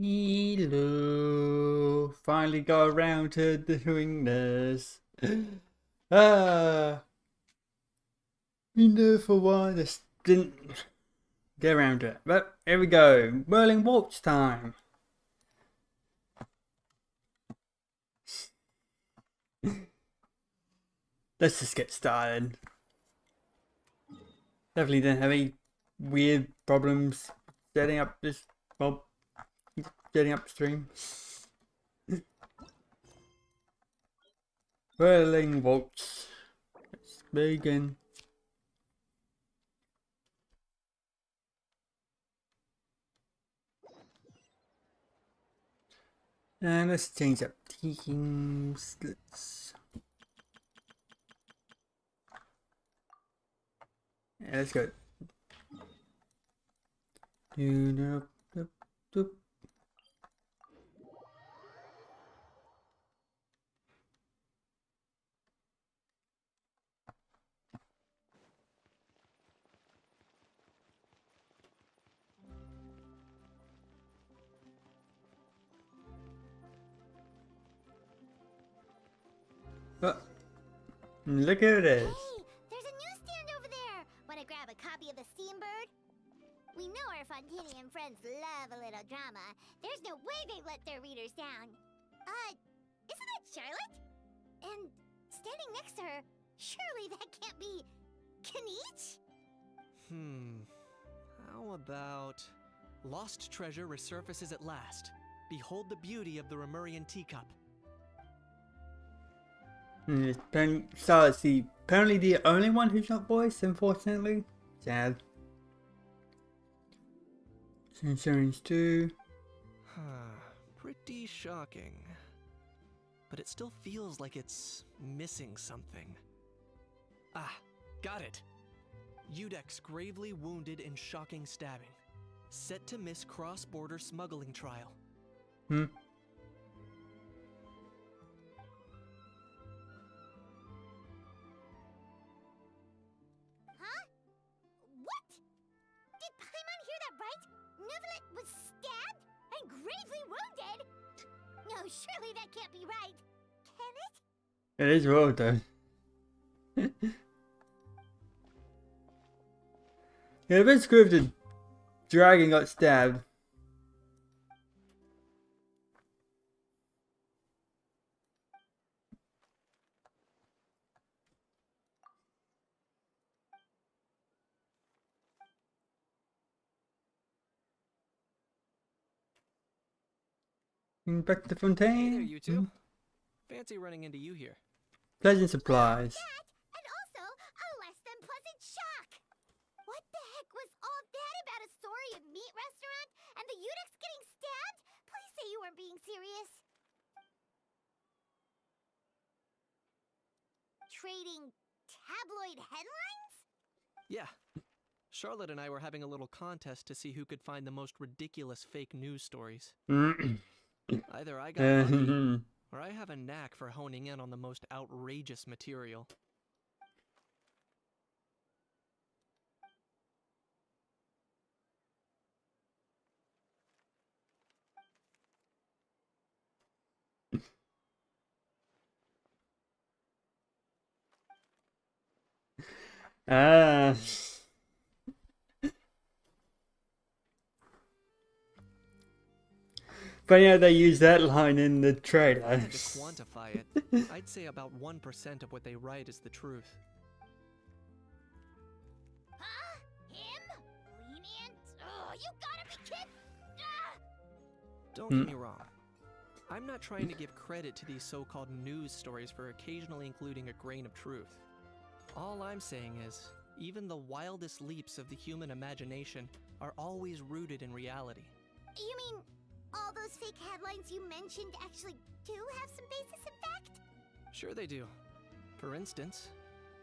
Hello. Finally got around to doing this. Ah, we know for one, just didn't get around to it. But here we go. Whirling Waltz time. Let's just get started. Definitely didn't have any weird problems setting up this, well, setting up the stream. Whirling Waltz. Let's begin. And let's change up teams. Let's go. Oh, look at this. Hey, there's a newsstand over there. Want to grab a copy of the Steambird? We know our Fontaine friends love a little drama. There's no way they let their readers down. Isn't that Charlotte? And standing next to her, surely that can't be Kaniche? How about... Lost treasure resurfaces at last. Behold the beauty of the Remurian teacup. Apparently the only one who's not voiced, unfortunately. Sad. Insurance too. Pretty shocking. But it still feels like it's missing something. Ah, got it. Udex gravely wounded in shocking stabbing. Set to miss cross-border smuggling trial. Huh? What? Did Paimon hear that right? Neuvillette was stabbed and gravely wounded? No, surely that can't be right. Can it? It is well done. Yeah, a bit screwed if the dragon got stabbed. Back to Fontaine. Hey there, you two. Fancy running into you here. Pleasant surprise. That, and also a less than pleasant shock. What the heck was all that about a story meat restaurant and the Udex getting stabbed? Please say you weren't being serious. Trading tabloid headlines? Yeah. Charlotte and I were having a little contest to see who could find the most ridiculous fake news stories. Either I got lucky, or I have a knack for honing in on the most outrageous material. Ah. Funny how they use that line in the trailer. If I had to quantify it, I'd say about 1% of what they write is the truth. Huh? Him? Lenient? Oh, you gotta be kidding! Ah! Don't get me wrong. I'm not trying to give credit to these so-called news stories for occasionally including a grain of truth. All I'm saying is, even the wildest leaps of the human imagination are always rooted in reality. You mean all those fake headlines you mentioned actually do have some basis in fact? Sure they do. For instance,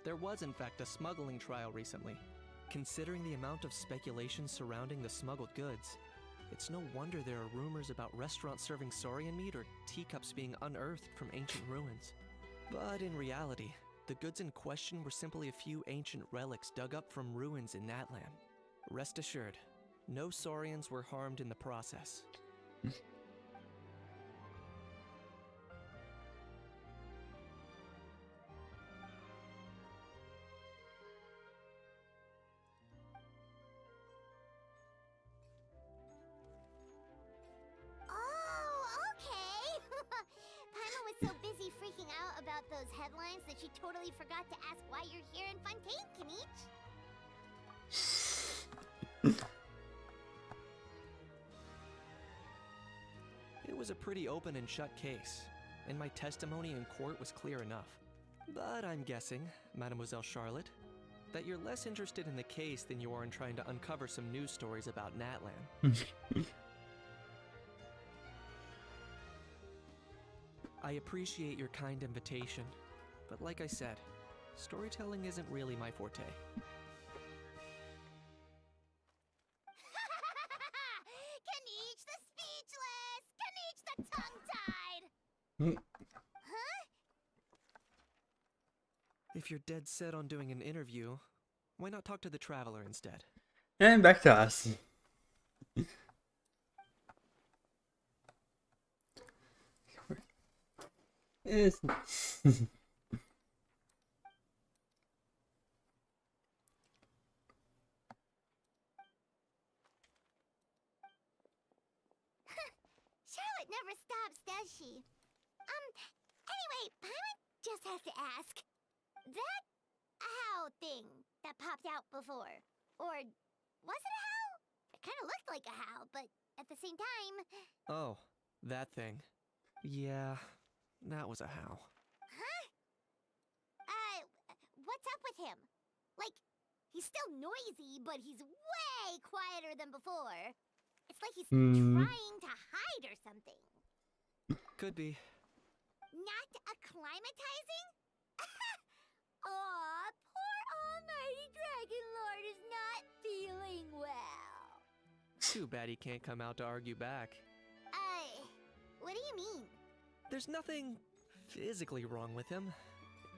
there was in fact a smuggling trial recently. Considering the amount of speculation surrounding the smuggled goods, it's no wonder there are rumors about restaurants serving saurian meat or teacups being unearthed from ancient ruins. But in reality, the goods in question were simply a few ancient relics dug up from ruins in Natlan. Rest assured, no saurians were harmed in the process. headlines that she totally forgot to ask why you're here in Fontaine, Kinich. It was a pretty open and shut case, and my testimony in court was clear enough. But I'm guessing, Mademoiselle Charlotte, that you're less interested in the case than you are in trying to uncover some news stories about Natlan. I appreciate your kind invitation, but like I said, storytelling isn't really my forte. Kinich the speechless! Kinich the tongue-tied! Huh? If you're dead set on doing an interview, why not talk to the Traveler instead? And back to us. It's... Charlotte never stops, does she? Anyway, Paimon just has to ask. That owl thing that popped out before, or was it a howl? It kind of looked like a howl, but at the same time... Oh, that thing. Yeah, that was a howl. Huh? What's up with him? Like, he's still noisy, but he's way quieter than before. It's like he's trying to hide or something. Could be. Not acclimatizing? Aw, poor Almighty Dragon Lord is not feeling well. Too bad he can't come out to argue back. What do you mean? There's nothing physically wrong with him.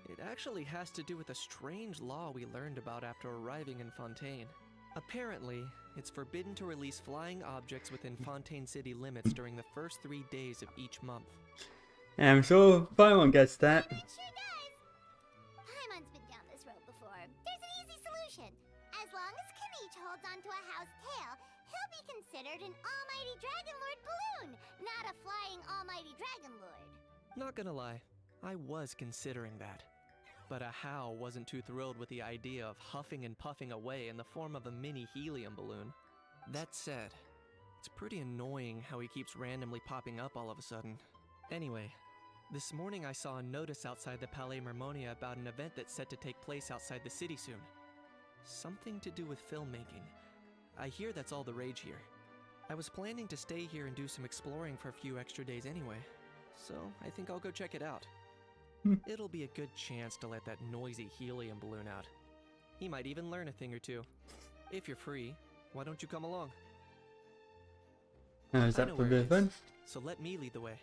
It actually has to do with a strange law we learned about after arriving in Fontaine. Apparently, it's forbidden to release flying objects within Fontaine city limits during the first 3 days of each month. I'm sure Paimon gets that. It sure does. Paimon's been down this road before. There's an easy solution. As long as Kinich holds onto a house tail, he'll be considered an Almighty Dragon Lord balloon, not a flying Almighty Dragon Lord. Not gonna lie, I was considering that. But a How wasn't too thrilled with the idea of huffing and puffing away in the form of a mini helium balloon. That said, it's pretty annoying how he keeps randomly popping up all of a sudden. Anyway, this morning I saw a notice outside the Palais Mermonia about an event that's set to take place outside the city soon. Something to do with filmmaking. I hear that's all the rage here. I was planning to stay here and do some exploring for a few extra days anyway, so I think I'll go check it out. It'll be a good chance to let that noisy helium balloon out. He might even learn a thing or two. If you're free, why don't you come along? Is I that know for where the it is, event? so let me lead the way.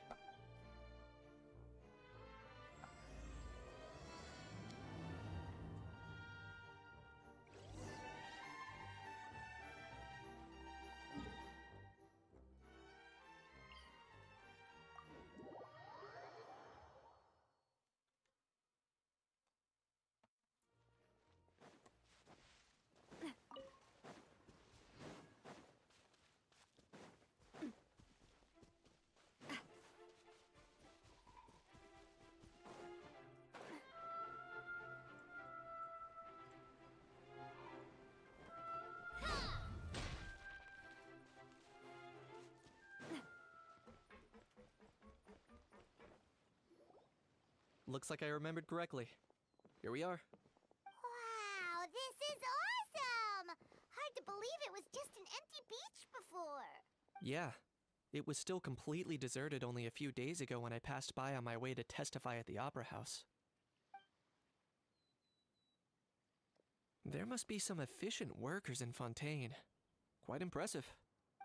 Looks like I remembered correctly. Here we are. Wow, this is awesome! Hard to believe it was just an empty beach before. Yeah, it was still completely deserted only a few days ago when I passed by on my way to testify at the Opera House. There must be some efficient workers in Fontaine. Quite impressive.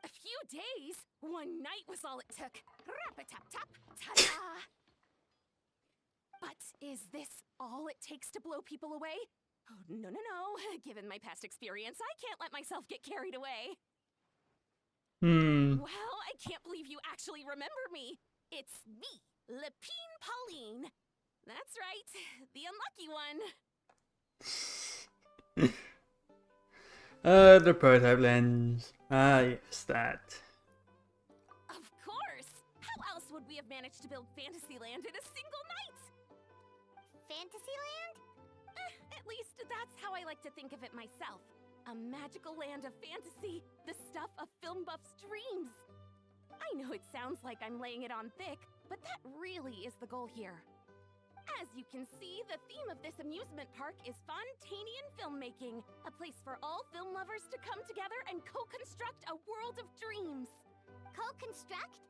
A few days? One night was all it took. Rap-a-tap-tap, ta-da! But is this all it takes to blow people away? Oh, no, no, no. Given my past experience, I can't let myself get carried away. Well, I can't believe you actually remember me. It's me, Lepine Pauline. That's right, the unlucky one. The prototype lens. Ah, yes, that. Of course! How else would we have managed to build Fantasyland in a single night? Fantasyland? At least that's how I like to think of it myself. A magical land of fantasy, the stuff of film buffs' dreams. I know it sounds like I'm laying it on thick, but that really is the goal here. As you can see, the theme of this amusement park is Fontainian filmmaking, a place for all film lovers to come together and co-construct a world of dreams. Co-construct?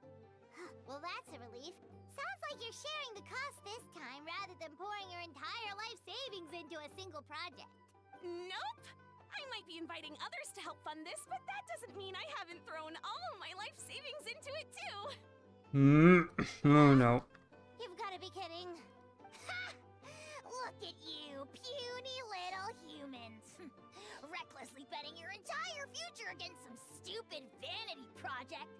Well, that's a relief. Sounds like you're sharing the cost this time rather than pouring your entire life savings into a single project. Nope! I might be inviting others to help fund this, but that doesn't mean I haven't thrown all of my life savings into it too. Oh no. You've got to be kidding. Ha! Look at you, puny little humans. Recklessly betting your entire future against some stupid vanity project.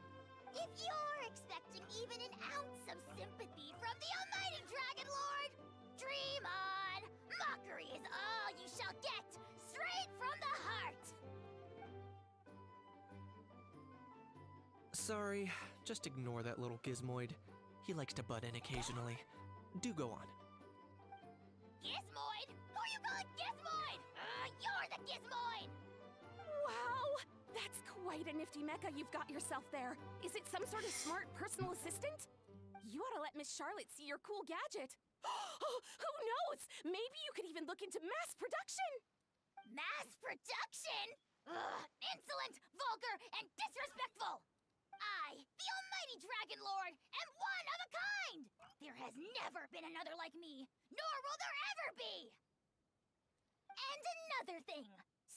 If you're expecting even an ounce of sympathy from the almighty Dragon Lord, dream on! Mockery is all you shall get, straight from the heart! Sorry, just ignore that little gizmoid. He likes to butt in occasionally. Do go on. Gizmoid? Who you calling Gizmoid? You're the Gizmoid! Wow! That's quite a nifty mecha you've got yourself there. Is it some sort of smart personal assistant? You ought to let Miss Charlotte see your cool gadget. Who knows? Maybe you could even look into mass production. Mass production? Ugh, insolent, vulgar, and disrespectful! I, the almighty Dragon Lord, am one of a kind! There has never been another like me, nor will there ever be! And another thing,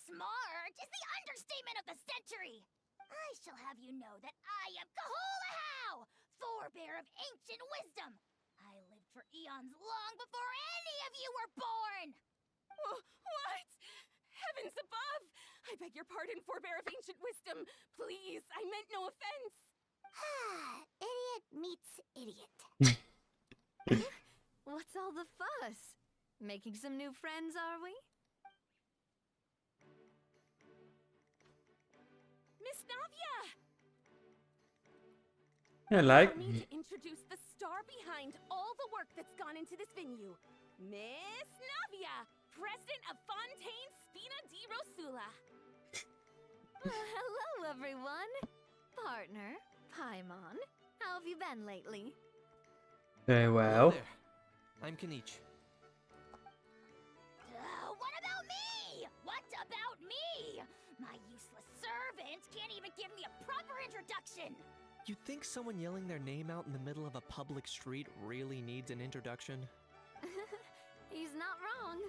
smart is the understatement of the century! I shall have you know that I am Kahulahau, forebear of ancient wisdom! I lived for eons long before any of you were born! What? Heavens above! I beg your pardon, forebear of ancient wisdom. Please, I meant no offense. Idiot meets idiot. What's all the fuss? Making some new friends, are we? Miss Navia! Yeah, like. Allow me to introduce the star behind all the work that's gone into this venue. Miss Navia, president of Fontaine Spina di Rosula. Hello, everyone. Partner, Paimon. How have you been lately? Very Hello well. there. I'm Kanich. What about me? What about me? My useless servant can't even give me a proper introduction. You'd think someone yelling their name out in the middle of a public street really needs an introduction? He's not wrong.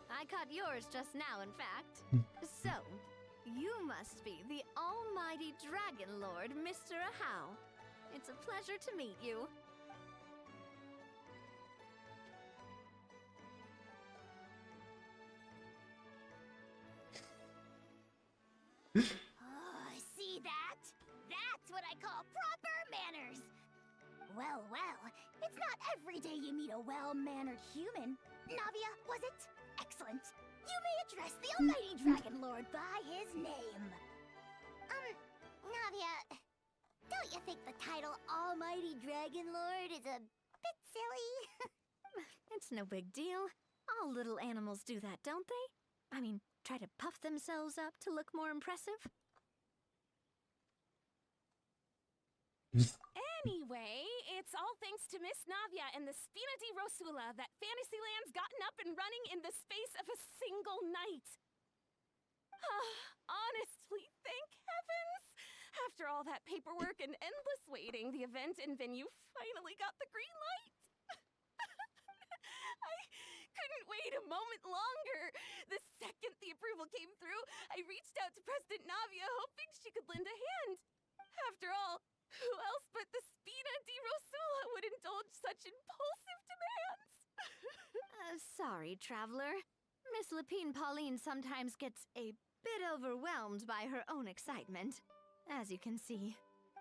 I caught yours just now, in fact. So, you must be the almighty Dragon Lord, Mr. Ahau. It's a pleasure to meet you. Oh, see that? That's what I call proper manners. Well, it's not every day you meet a well-mannered human. Navia, was it? Excellent. You may address the almighty Dragon Lord by his name. Navia, don't you think the title Almighty Dragon Lord is a bit silly? It's no big deal. All little animals do that, don't they? I mean, try to puff themselves up to look more impressive. Anyway, it's all thanks to Miss Navia and the Spina di Rosula that Fantasyland's gotten up and running in the space of a single night. Honestly, thank heavens! After all that paperwork and endless waiting, the event and venue finally got the green light. I couldn't wait a moment longer. The second the approval came through, I reached out to President Navia hoping she could lend a hand. After all, who else but the Spina di Rosula would indulge such impulsive demands? Sorry, traveler. Miss Lapine Pauline sometimes gets a bit overwhelmed by her own excitement. As you can see,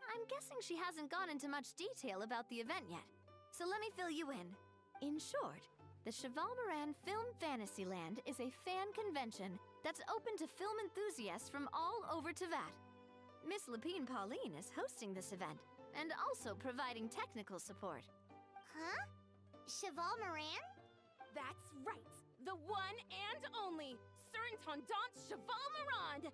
I'm guessing she hasn't gone into much detail about the event yet. So let me fill you in. In short, the Cheval Moran Film Fantasyland is a fan convention that's open to film enthusiasts from all over Teyvat. Miss Lapine Pauline is hosting this event and also providing technical support. Huh? Cheval Moran? That's right. The one and only Surintendant Cheval Mirande.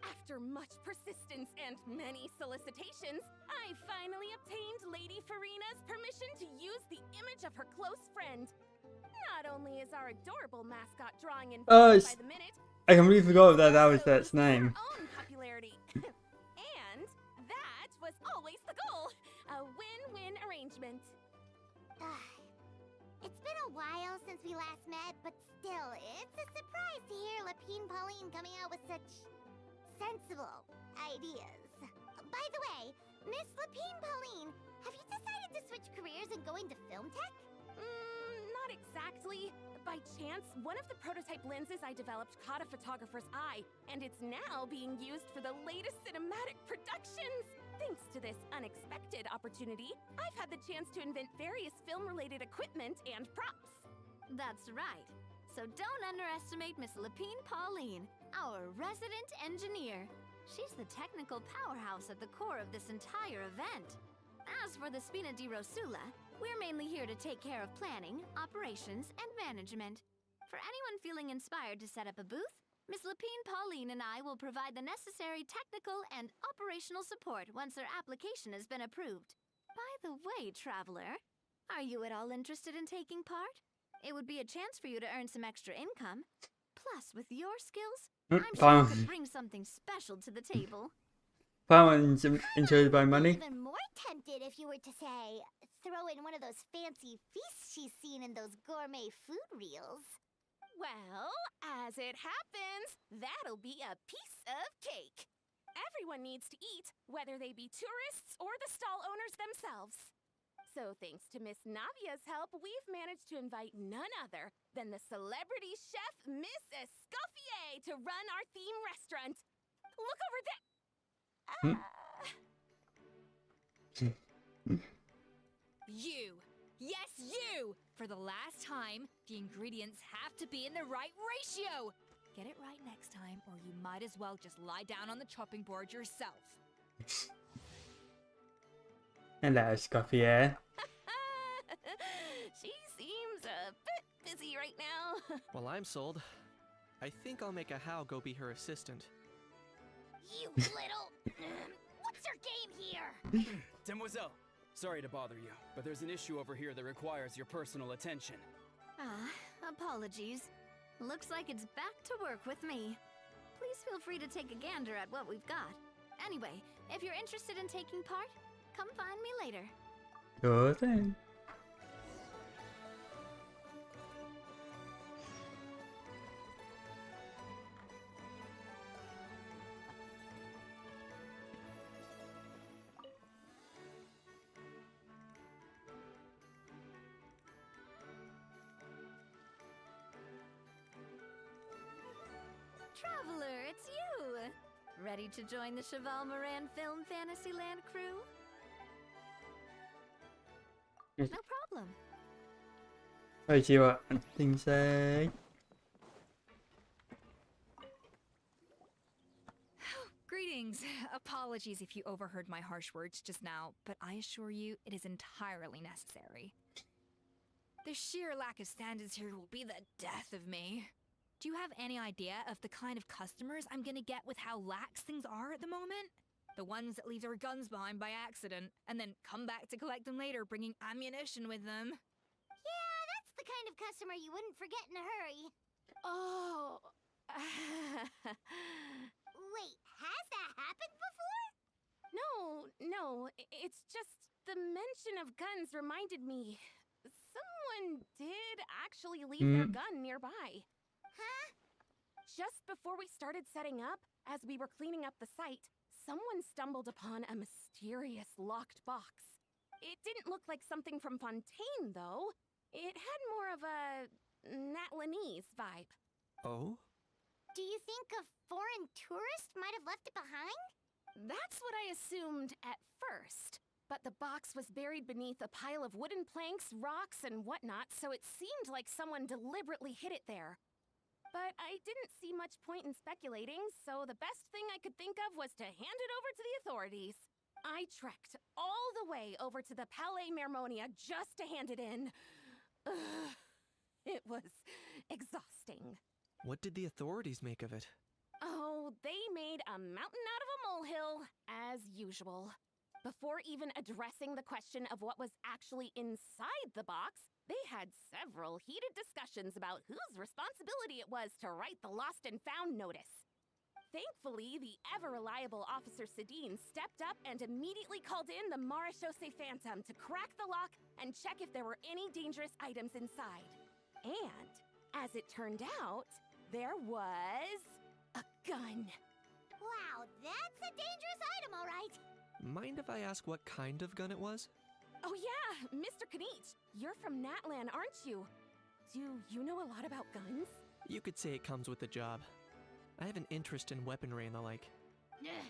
After much persistence and many solicitations, I finally obtained Lady Farina's permission to use the image of her close friend. Not only is our adorable mascot drawing in Oh, by the minute, I completely forgot that that was also that's boosting name. our own popularity. And that was always the goal. A win-win arrangement. It's been a while since we last met, but still, it's a surprise to hear Lapine Pauline coming out with such sensible ideas. By the way, Miss Lapine Pauline, have you decided to switch careers and go into film tech? Not exactly. By chance, one of the prototype lenses I developed caught a photographer's eye, and it's now being used for the latest cinematic productions. Thanks to this unexpected opportunity, I've had the chance to invent various film-related equipment and props. That's right. So don't underestimate Miss Lapine Pauline, our resident engineer. She's the technical powerhouse at the core of this entire event. As for the Spina di Rosula, we're mainly here to take care of planning, operations, and management. For anyone feeling inspired to set up a booth, Miss Lapine Pauline and I will provide the necessary technical and operational support once their application has been approved. By the way, traveler, are you at all interested in taking part? It would be a chance for you to earn some extra income. Plus, with your skills, I'm sure you could bring something special to the table. Paimon enjoyed by money. Even more tempted if you were to say, throw in one of those fancy feasts she's seen in those gourmet food reels. Well, as it happens, that'll be a piece of cake. Everyone needs to eat, whether they be tourists or the stall owners themselves. So thanks to Miss Navia's help, we've managed to invite none other than the celebrity chef Miss Escoffier to run our theme restaurant. Look over there. You! Yes, you! For the last time, the ingredients have to be in the right ratio! Get it right next time, or you might as well just lie down on the chopping board yourself. Hello, Scoffier. She seems a bit busy right now. Well, I'm sold. I think I'll make a How go be her assistant. You little... What's your game here? Demoiselle, sorry to bother you, but there's an issue over here that requires your personal attention. Apologies. Looks like it's back to work with me. Please feel free to take a gander at what we've got. Anyway, if you're interested in taking part, come find me later. Sure thing. Traveler, it's you! Ready to join the Cheval Moran Film Fantasyland crew? Yes. No problem. I see what things say. Greetings. Apologies if you overheard my harsh words just now, but I assure you it is entirely necessary. The sheer lack of standards here will be the death of me. Do you have any idea of the kind of customers I'm gonna get with how lax things are at the moment? The ones that leave their guns behind by accident, and then come back to collect them later bringing ammunition with them. Yeah, that's the kind of customer you wouldn't forget in a hurry. Oh. Wait, has that happened before? No, it's just the mention of guns reminded me. Someone did actually leave their gun nearby. Huh? Just before we started setting up, as we were cleaning up the site, someone stumbled upon a mysterious locked box. It didn't look like something from Fontaine, though. It had more of a Natlanese vibe. Oh? Do you think a foreign tourist might have left it behind? That's what I assumed at first. But the box was buried beneath a pile of wooden planks, rocks, and whatnot, so it seemed like someone deliberately hid it there. But I didn't see much point in speculating, so the best thing I could think of was to hand it over to the authorities. I trekked all the way over to the Palais Mermonia just to hand it in. Ugh. It was exhausting. What did the authorities make of it? Oh, they made a mountain out of a molehill, as usual. Before even addressing the question of what was actually inside the box, they had several heated discussions about whose responsibility it was to write the lost and found notice. Thankfully, the ever-reliable Officer Sedine stepped up and immediately called in the Marechaussee Phantom to crack the lock and check if there were any dangerous items inside. And, as it turned out, there was a gun. Wow, that's a dangerous item, all right. Mind if I ask what kind of gun it was? Oh yeah, Mr. Kanich, you're from Natlan, aren't you? Do you know a lot about guns? You could say it comes with the job. I have an interest in weaponry and the like. Ugh,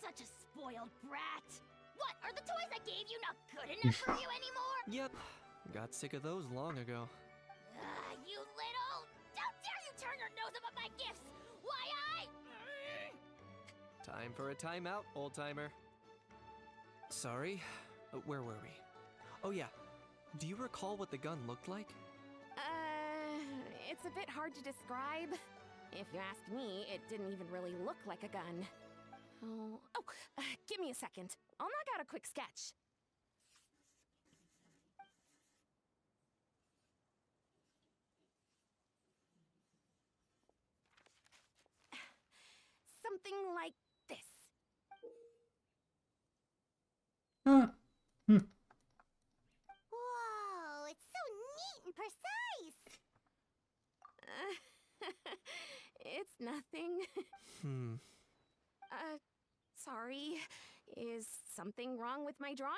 such a spoiled brat. What, are the toys I gave you not good enough for you anymore? Yep, got sick of those long ago. You little... Don't dare you turn your nose up at my gifts! Why Time for a timeout, old-timer. Sorry, where were we? Oh yeah, do you recall what the gun looked like? It's a bit hard to describe. If you ask me, it didn't even really look like a gun. Give me a second. I'll knock out a quick sketch. Something like this. Huh. Whoa, it's so neat and precise! It's nothing. Sorry. Is something wrong with my drawing?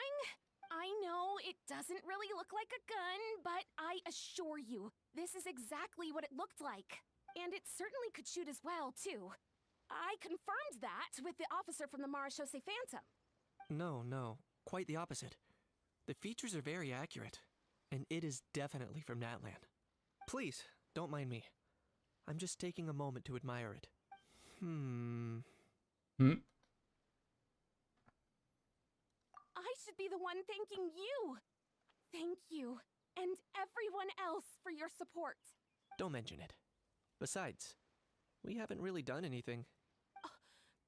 I know it doesn't really look like a gun, but I assure you, this is exactly what it looked like. And it certainly could shoot as well, too. I confirmed that with the officer from the Marechaussee Phantom. No, quite the opposite. The features are very accurate, and it is definitely from Natlan. Please, don't mind me. I'm just taking a moment to admire it. I should be the one thanking you. Thank you, and everyone else for your support. Don't mention it. Besides, we haven't really done anything.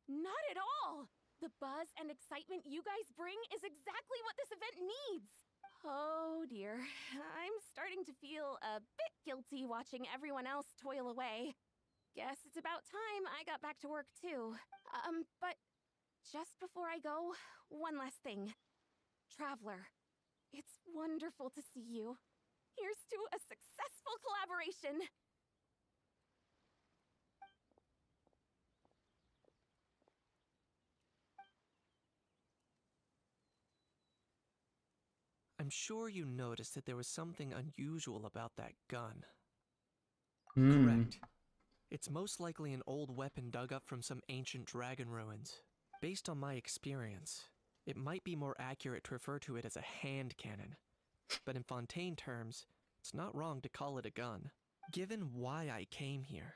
Not at all! The buzz and excitement you guys bring is exactly what this event needs! Oh dear, I'm starting to feel a bit guilty watching everyone else toil away. Guess it's about time I got back to work too. But just before I go, one last thing. Traveler, it's wonderful to see you. Here's to a successful collaboration! I'm sure you noticed that there was something unusual about that gun. Hmm. Correct. It's most likely an old weapon dug up from some ancient dragon ruins. Based on my experience, it might be more accurate to refer to it as a hand cannon. But in Fontaine terms, it's not wrong to call it a gun. Given why I came here,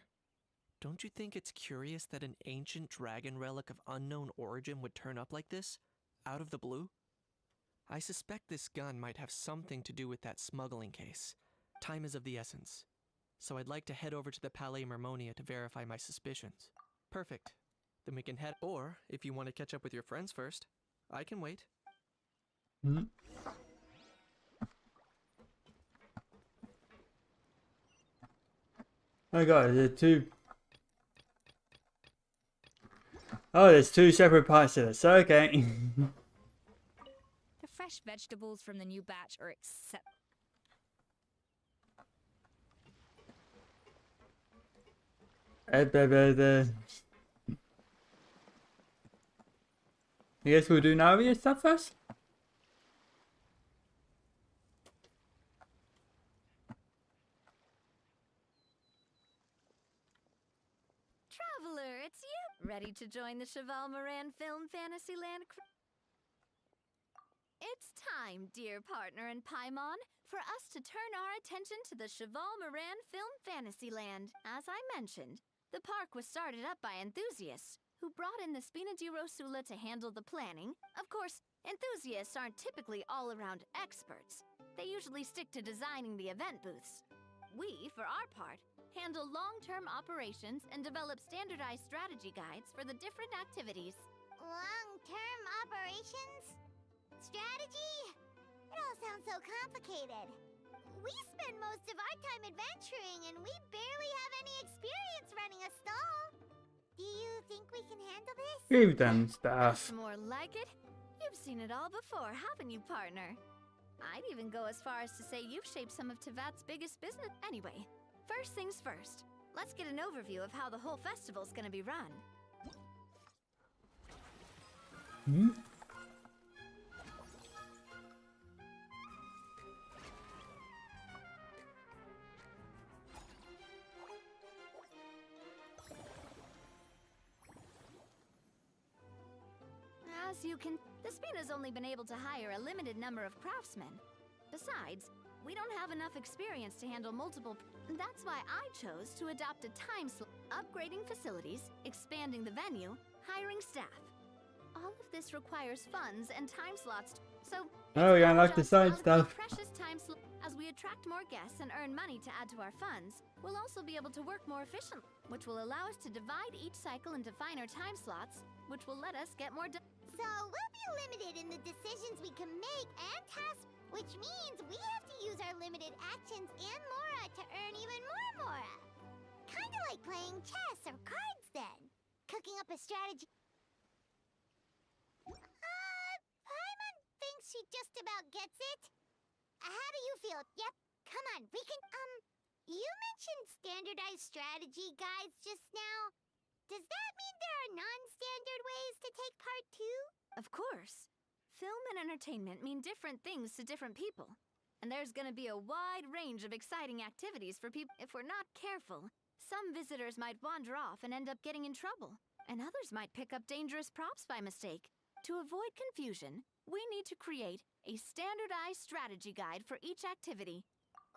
don't you think it's curious that an ancient dragon relic of unknown origin would turn up like this, out of the blue? I suspect this gun might have something to do with that smuggling case. Time is of the essence, so I'd like to head over to the Palais Mermonia to verify my suspicions. Perfect. Then we can head, or if you want to catch up with your friends first, I can wait. Oh god, there's two. Oh, there's two separate parts to this. Okay. The fresh vegetables from the new batch are accept. I guess we'll do Naria stuff first. Traveler, it's you! Ready to join the Cheval Moran Film Fantasyland crew? It's time, dear partner in Paimon, for us to turn our attention to the Cheval Moran Film Fantasyland. As I mentioned, the park was started up by enthusiasts who brought in the Spina di Rosula to handle the planning. Of course, enthusiasts aren't typically all-around experts. They usually stick to designing the event booths. We, for our part, handle long-term operations and develop standardized strategy guides for the different activities. Long-term operations? Strategy? It all sounds so complicated. We spend most of our time adventuring and we barely have any experience running a stall. Do you think we can handle this? You've done That's stuff. more like it. You've seen it all before, haven't you, partner? I'd even go as far as to say you've shaped some of Tevat's biggest business. Anyway, first things first. Let's get an overview of how the whole festival's gonna be run. Hmm? As you can, the Spina's only been able to hire a limited number of craftsmen. Besides, we don't have enough experience to handle multiple. That's why I chose to adopt a time slot, upgrading facilities, expanding the venue, hiring staff. All of this requires funds and time slots. So, Oh, yeah, I like the job to side allocate stuff. precious time as we attract more guests and earn money to add to our funds, we'll also be able to work more efficiently, which will allow us to divide each cycle into finer time slots, which will let us get more done. So we'll be limited in the decisions we can make and tasks, which means we have to use our limited actions and Mora to earn even more Mora. Kinda like playing chess or cards then. Cooking up a strategy. Paimon thinks she just about gets it. How do you feel? Yep, come on, we can, you mentioned standardized strategy guides just now. Does that mean there are non-standard ways to take part too? Of course. Film and entertainment mean different things to different people. And there's gonna be a wide range of exciting activities for people. If we're not careful, some visitors might wander off and end up getting in trouble. And others might pick up dangerous props by mistake. To avoid confusion, we need to create a standardized strategy guide for each activity.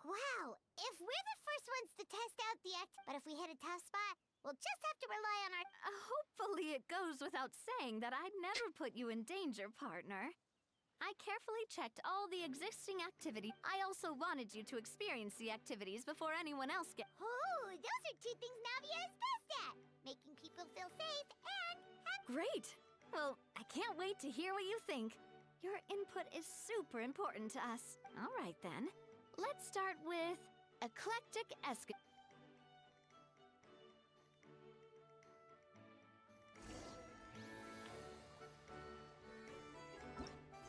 Wow, if we're the first ones to test out the but if we hit a tough spot, we'll just have to rely on our. Hopefully it goes without saying that I'd never put you in danger, partner. I carefully checked all the existing activity. I also wanted you to experience the activities before anyone else Oh, those are two things Navia is best at. Making people feel safe and happy. Great! Well, I can't wait to hear what you think. Your input is super important to us. All right then. Let's start with eclectic escape.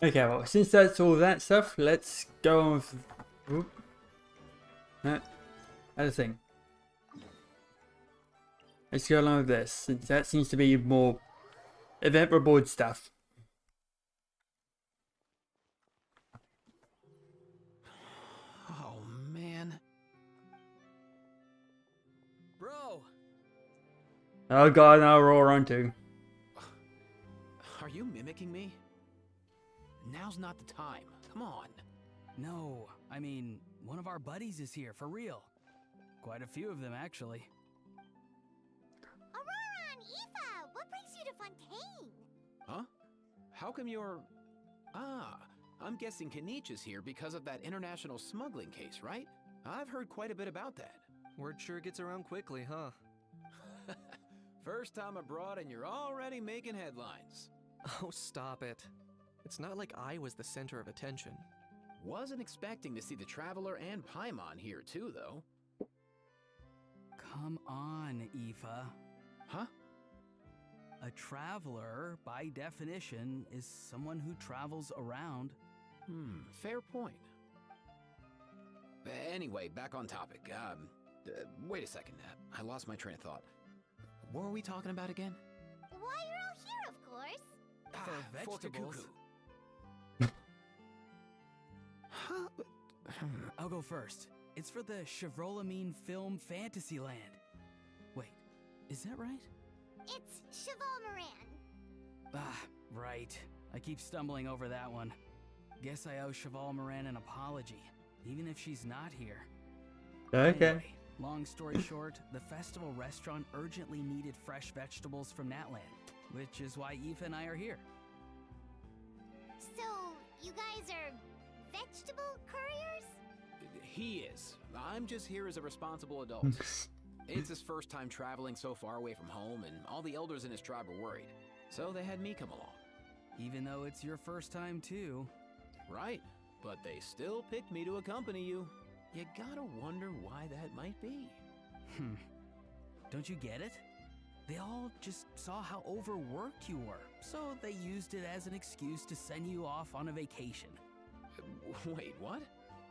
Okay, well, since that's all that stuff, let's go on with. Oop. No, other thing. Let's go along with this, since that seems to be more event reward stuff. Oh, man. Bro! Oh god, now we're all on to. Are you mimicking me? Now's not the time. Come on. No, I mean, one of our buddies is here, for real. Quite a few of them, actually. Aurora and Aoife, what brings you to Fontaine? Huh? How come you're... Ah, I'm guessing Kanich is here because of that international smuggling case, right? I've heard quite a bit about that. Word sure gets around quickly, huh? First time abroad and you're already making headlines. Oh, stop it. It's not like I was the center of attention. Wasn't expecting to see the Traveler and Paimon here too, though. Come on, Aoife. Huh? A traveler, by definition, is someone who travels around. Fair point. Anyway, back on topic. Wait a second. I lost my train of thought. What were we talking about again? Why, you're all here, of course. For Fork a vegetables. cuckoo. Huh? I'll go first. It's for the Chevrolamine Film Fantasyland. Wait, is that right? It's Cheval Moran. Ah, right. I keep stumbling over that one. Guess I owe Cheval Moran an apology, even if she's not here. Okay. Anyway, long story short, the festival restaurant urgently needed fresh vegetables from Natland, which is why Aoife and I are here. So, you guys are vegetable couriers? He is. I'm just here as a responsible adult. It's his first time traveling so far away from home, and all the elders in his tribe were worried. So they had me come along. Even though it's your first time too. Right, but they still picked me to accompany you. You gotta wonder why that might be. Don't you get it? They all just saw how overworked you were, so they used it as an excuse to send you off on a vacation. Wait, what?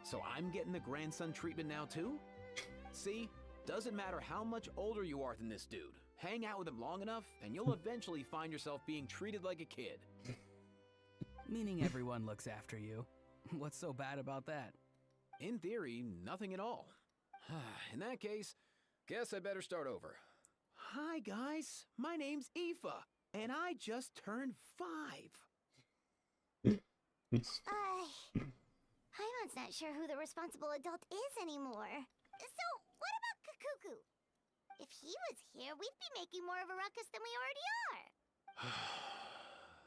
So I'm getting the grandson treatment now too? See, doesn't matter how much older you are than this dude. Hang out with him long enough, and you'll eventually find yourself being treated like a kid. Meaning everyone looks after you. What's so bad about that? In theory, nothing at all. In that case, guess I better start over. Hi guys, my name's Aoife, and I just turned 5. Paimon's not sure who the responsible adult is anymore. So, what about Kakuku? If he was here, we'd be making more of a ruckus than we already are.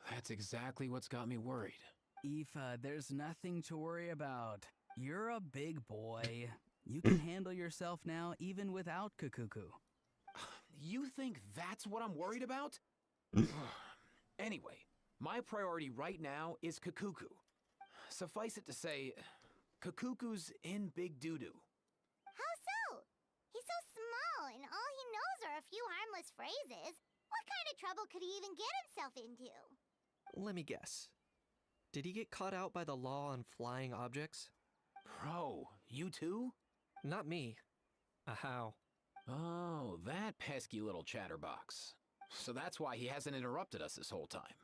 That's exactly what's got me worried. Aoife, there's nothing to worry about. You're a big boy. You can handle yourself now even without Kakuku. You think that's what I'm worried about? Anyway, my priority right now is Kakuku. Suffice it to say, Kakuku's in big doo-doo. How so? He's so small, and all he knows are a few harmless phrases. What kind of trouble could he even get himself into? Let me guess. Did he get caught out by the law on flying objects? Bro, you too? Not me. How? Oh, that pesky little chatterbox. So that's why he hasn't interrupted us this whole time.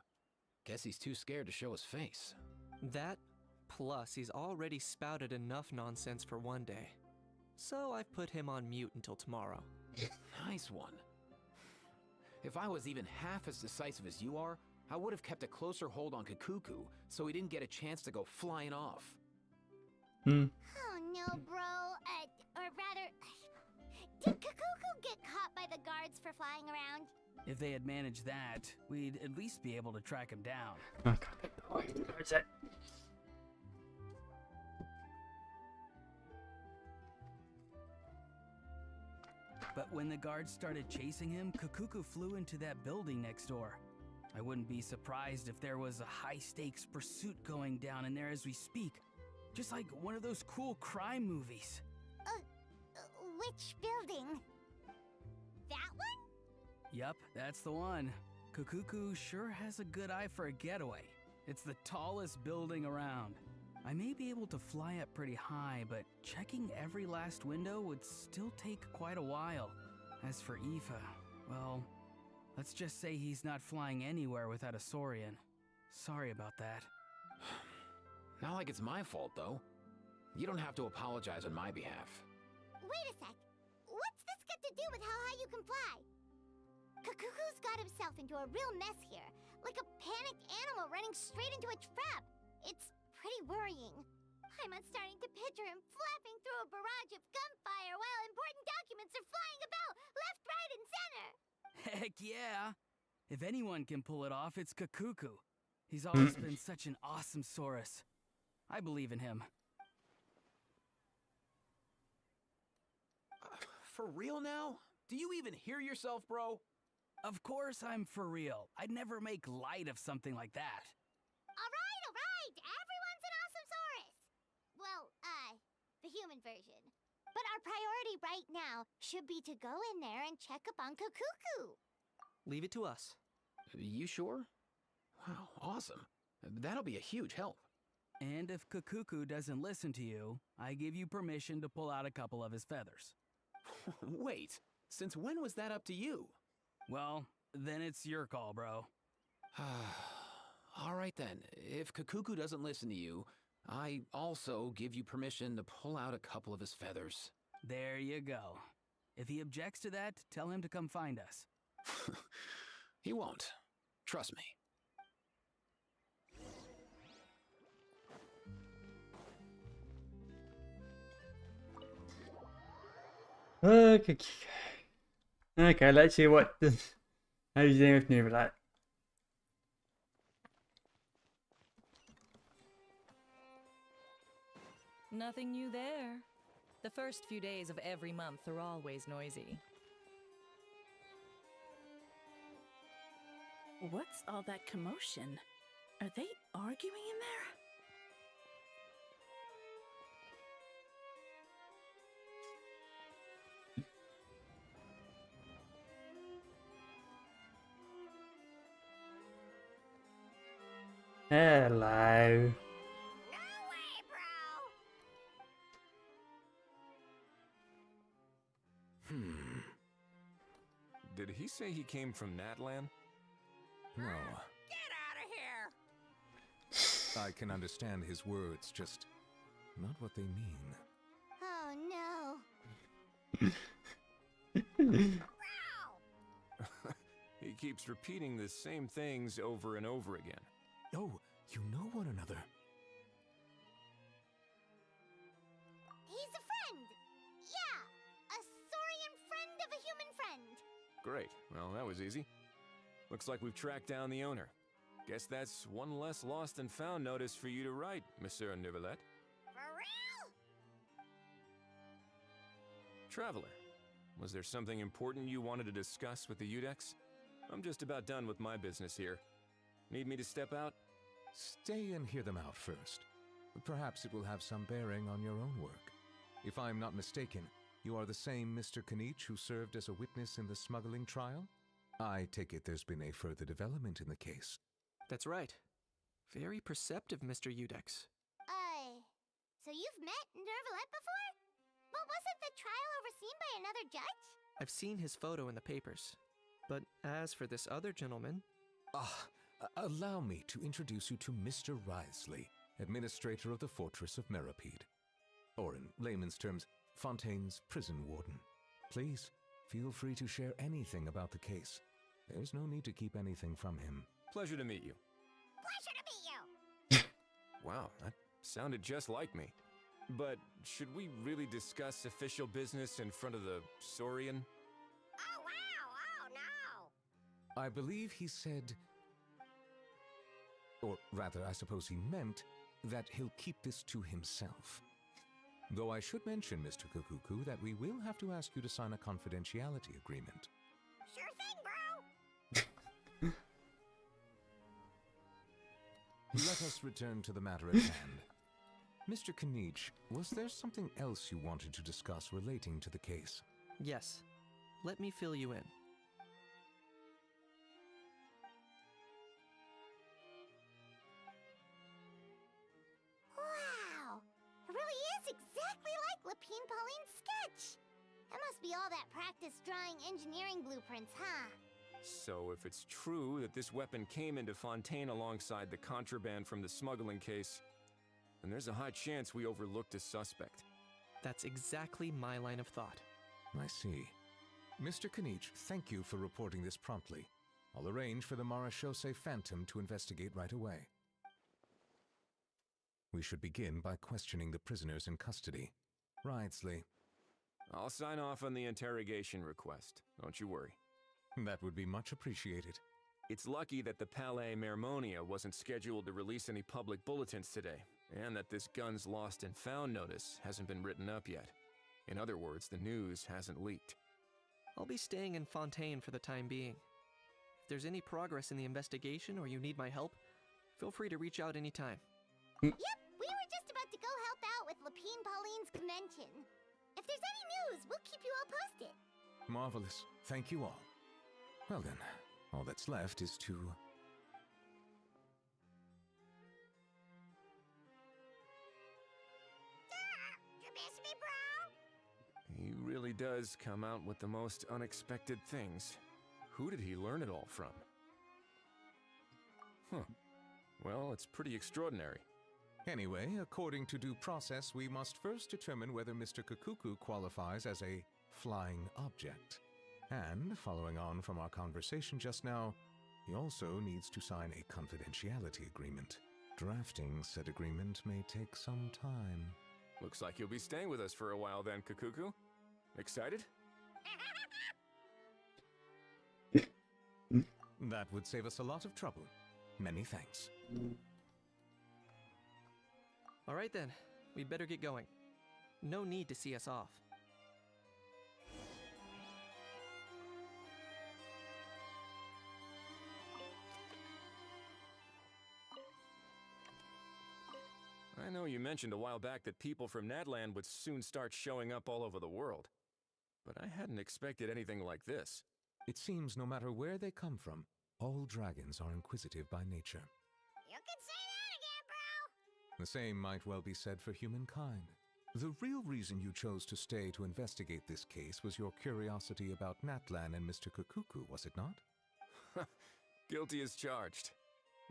Guess he's too scared to show his face. That, plus he's already spouted enough nonsense for one day. So I've put him on mute until tomorrow. Nice one. If I was even half as decisive as you are, I would have kept a closer hold on Kakuku so he didn't get a chance to go flying off. Oh no, bro. Or rather, did Kakuku get caught by the guards for flying around? If they had managed that, we'd at least be able to track him down. Where's that? But when the guards started chasing him, Kakuku flew into that building next door. I wouldn't be surprised if there was a high-stakes pursuit going down in there as we speak. Just like one of those cool crime movies. Which building? That one? Yup, that's the one. Kakuku sure has a good eye for a getaway. It's the tallest building around. I may be able to fly up pretty high, but checking every last window would still take quite a while. As for Aoife, well, let's just say he's not flying anywhere without a Saurian. Sorry about that. Not like it's my fault, though. You don't have to apologize on my behalf. Wait a sec. What's this got to do with how high you can fly? Kakuku's got himself into a real mess here, like a panicked animal running straight into a trap. It's pretty worrying. I'm starting to picture him flapping through a barrage of gunfire while important documents are flying about left, right, and center. Heck yeah! If anyone can pull it off, it's Kakuku. He's always been such an awesome Saurus. I believe in him. For real now? Do you even hear yourself, bro? Of course I'm for real. I'd never make light of something like that. All right. Everyone's an awesome Saurus. Well, the human version. But our priority right now should be to go in there and check up on Kakuku. Leave it to us. You sure? Wow, awesome. That'll be a huge help. And if Kakuku doesn't listen to you, I give you permission to pull out a couple of his feathers. Wait, since when was that up to you? Well, then it's your call, bro. All right then, if Kakuku doesn't listen to you, I also give you permission to pull out a couple of his feathers. There you go. If he objects to that, tell him to come find us. He won't. Trust me. Okay. Okay, let's see what this. How you doing with me with that? Nothing new there. The first few days of every month are always noisy. What's all that commotion? Are they arguing in there? Hello. No way, bro! Did he say he came from Natlan? No. Get out of here! I can understand his words, just not what they mean. Oh no. He keeps repeating the same things over and over again. Oh, you know one another. He's a friend! Yeah! A saurian friend of a human friend! Great. Well, that was easy. Looks like we've tracked down the owner. Guess that's one less lost and found notice for you to write, Monsieur Neuvillette. For real? Traveler, was there something important you wanted to discuss with the Udex? I'm just about done with my business here. Need me to step out? Stay and hear them out first. Perhaps it will have some bearing on your own work. If I'm not mistaken, you are the same Mr. Kanich who served as a witness in the smuggling trial? I take it there's been a further development in the case. That's right. Very perceptive, Mr. Udex. So you've met Neuvillette before? But wasn't the trial overseen by another judge? I've seen his photo in the papers. But as for this other gentleman... Allow me to introduce you to Mr. Wriothesley, administrator of the Fortress of Meripede. Or in layman's terms, Fontaine's prison warden. Please, feel free to share anything about the case. There's no need to keep anything from him. Pleasure to meet you. Pleasure to meet you! Wow, that sounded just like me. But should we really discuss official business in front of the Saurian? Oh wow! Oh no! I believe he said... Or rather, I suppose he meant that he'll keep this to himself. Though I should mention, Mr. Kukuku, that we will have to ask you to sign a confidentiality agreement. Sure thing, bro! Let us return to the matter at hand. Mr. Kanich, was there something else you wanted to discuss relating to the case? Yes. Let me fill you in. Wow! It really is exactly like Lapine Pauline's sketch! That must be all that practice drawing engineering blueprints, huh? So if it's true that this weapon came into Fontaine alongside the contraband from the smuggling case, then there's a high chance we overlooked a suspect. That's exactly my line of thought. I see. Mr. Kanich, thank you for reporting this promptly. I'll arrange for the Marechaussee Phantom to investigate right away. We should begin by questioning the prisoners in custody. Wriothesley. I'll sign off on the interrogation request. Don't you worry. That would be much appreciated. It's lucky that the Palais Mermonia wasn't scheduled to release any public bulletins today, and that this guns lost and found notice hasn't been written up yet. In other words, the news hasn't leaked. I'll be staying in Fontaine for the time being. If there's any progress in the investigation or you need my help, feel free to reach out anytime. Yep, we were just about to go help out with Lapine Pauline's convention. If there's any news, we'll keep you all posted. Marvelous. Thank you all. Well then, all that's left is to... You miss me, bro? He really does come out with the most unexpected things. Who did he learn it all from? Huh. Well, it's pretty extraordinary. Anyway, according to due process, we must first determine whether Mr. Kukuku qualifies as a flying object. And, following on from our conversation just now, he also needs to sign a confidentiality agreement. Drafting said agreement may take some time. Looks like you'll be staying with us for a while then, Kukuku. Excited? That would save us a lot of trouble. Many thanks. All right then, we'd better get going. No need to see us off. I know you mentioned a while back that people from Nadland would soon start showing up all over the world. But I hadn't expected anything like this. It seems no matter where they come from, all dragons are inquisitive by nature. You can say that again, bro! The same might well be said for humankind. The real reason you chose to stay to investigate this case was your curiosity about Natlan and Mr. Kukuku, was it not? Guilty as charged.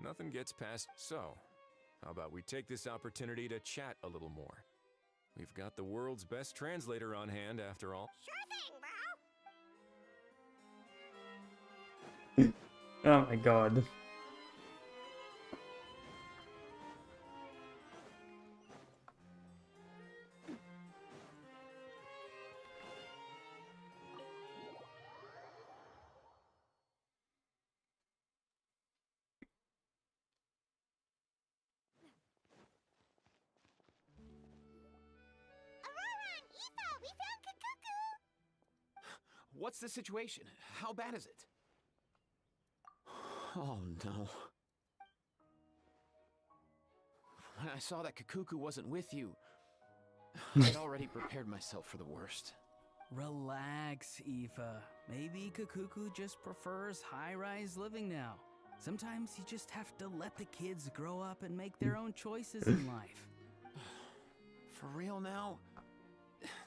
Nothing gets past. So, how about we take this opportunity to chat a little more? We've got the world's best translator on hand, after all. Sure thing, bro! Oh my god. We found Kukuku! What's the situation? How bad is it? Oh no. When I saw that Kukuku wasn't with you, I'd already prepared myself for the worst. Relax, Aoife. Maybe Kukuku just prefers high-rise living now. Sometimes you just have to let the kids grow up and make their own choices in life. For real now?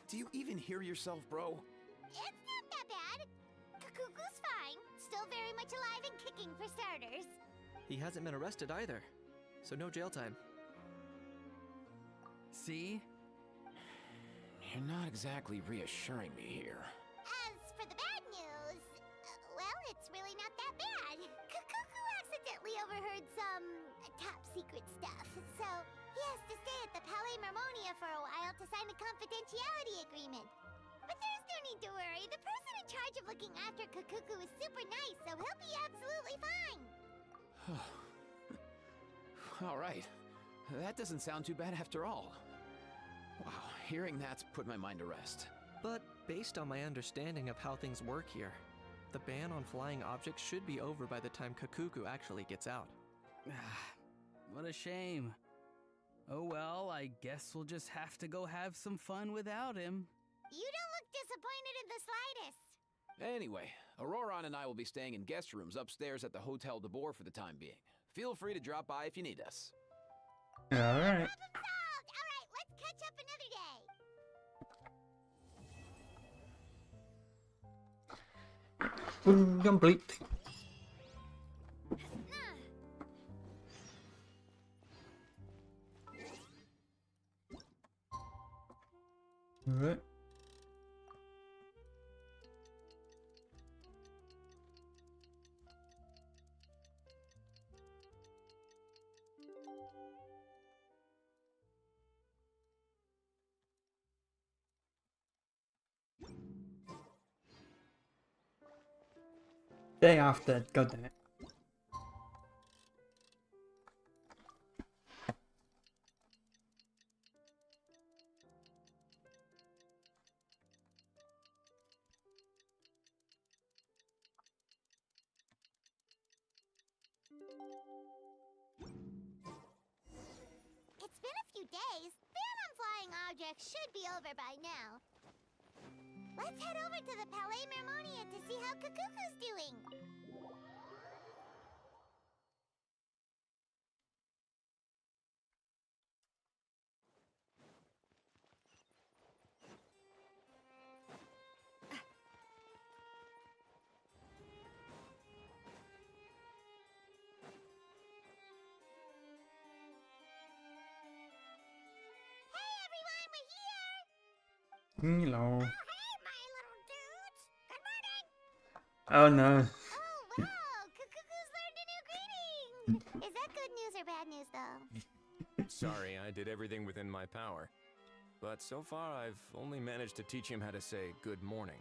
Do you even hear yourself, bro? It's not that bad. Kukuku's fine. Still very much alive and kicking for starters. He hasn't been arrested either, so no jail time. See? You're not exactly reassuring me here. As for the bad news, well, it's really not that bad. Kukuku accidentally overheard some top secret stuff, so he has to stay at the Palais Mermonia for a while to sign a confidentiality agreement. But there's no need to worry. The person in charge of looking after Kukuku is super nice, so he'll be absolutely fine. All right. That doesn't sound too bad after all. Wow, hearing that's put my mind to rest. But based on my understanding of how things work here, the ban on flying objects should be over by the time Kukuku actually gets out. What a shame. Oh well, I guess we'll just have to go have some fun without him. You don't look disappointed in the slightest. Anyway, Auroron and I will be staying in guest rooms upstairs at the Hotel de Boer for the time being. Feel free to drop by if you need us. Alright. Problem solved! Alright, let's catch up another day. Complete. Alright. Day after, god damn it. It's been a few days. Ban on flying objects should be over by now. Let's head over to the Palais Mermonia to see how Kukuku's doing. Hey everyone, we're here! Hello. Oh, hey, my little dudes! Good morning! Oh no. Oh, wow! Kukuku's learned a new greeting! Is that good news or bad news, though? Sorry, I did everything within my power. But so far, I've only managed to teach him how to say good morning.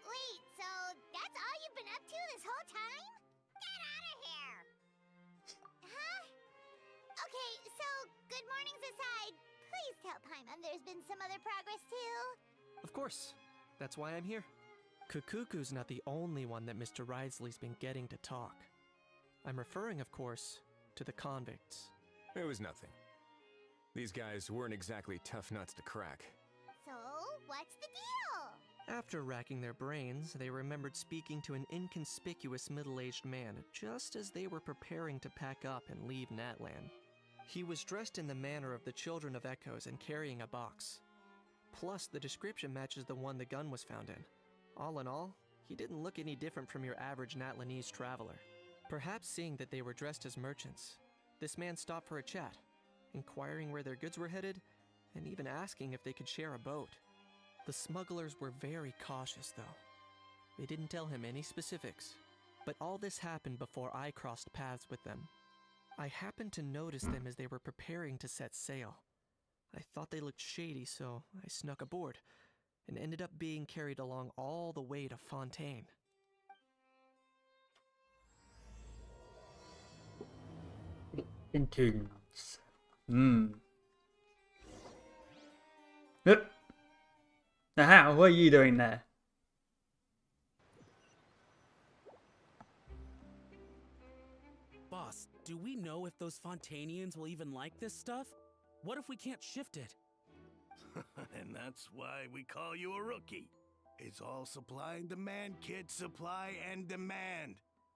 Wait, so that's all you've been up to this whole time? Get out of here! Huh? Okay, so good mornings aside, please tell Paimon there's been some other progress Of course. That's why I'm here. Kukuku's not the only one that Mr. Ridesley's been getting to talk. I'm referring, of course, to the convicts. It was nothing. These guys weren't exactly tough nuts to crack. So, what's the deal? After racking their brains, they remembered speaking to an inconspicuous middle-aged man just as they were preparing to pack up and leave Natlan. He was dressed in the manner of the Children of Echoes and carrying a box. Plus, the description matches the one the gun was found in. All in all, he didn't look any different from your average Natlanese traveler. Perhaps seeing that they were dressed as merchants, this man stopped for a chat, inquiring where their goods were headed, and even asking if they could share a boat. The smugglers were very cautious, though. They didn't tell him any specifics, but all this happened before I crossed paths with them. I happened to notice them as they were preparing to set sail. I thought they looked shady, so I snuck aboard, and ended up being carried along all the way to Fontaine. Intunes. Yep. Now, how? What are you doing there? Boss, do we know if those Fontainians will even like this stuff? What if we can't shift it? And that's why we call you a rookie. It's all supply and demand, kid. Supply and demand.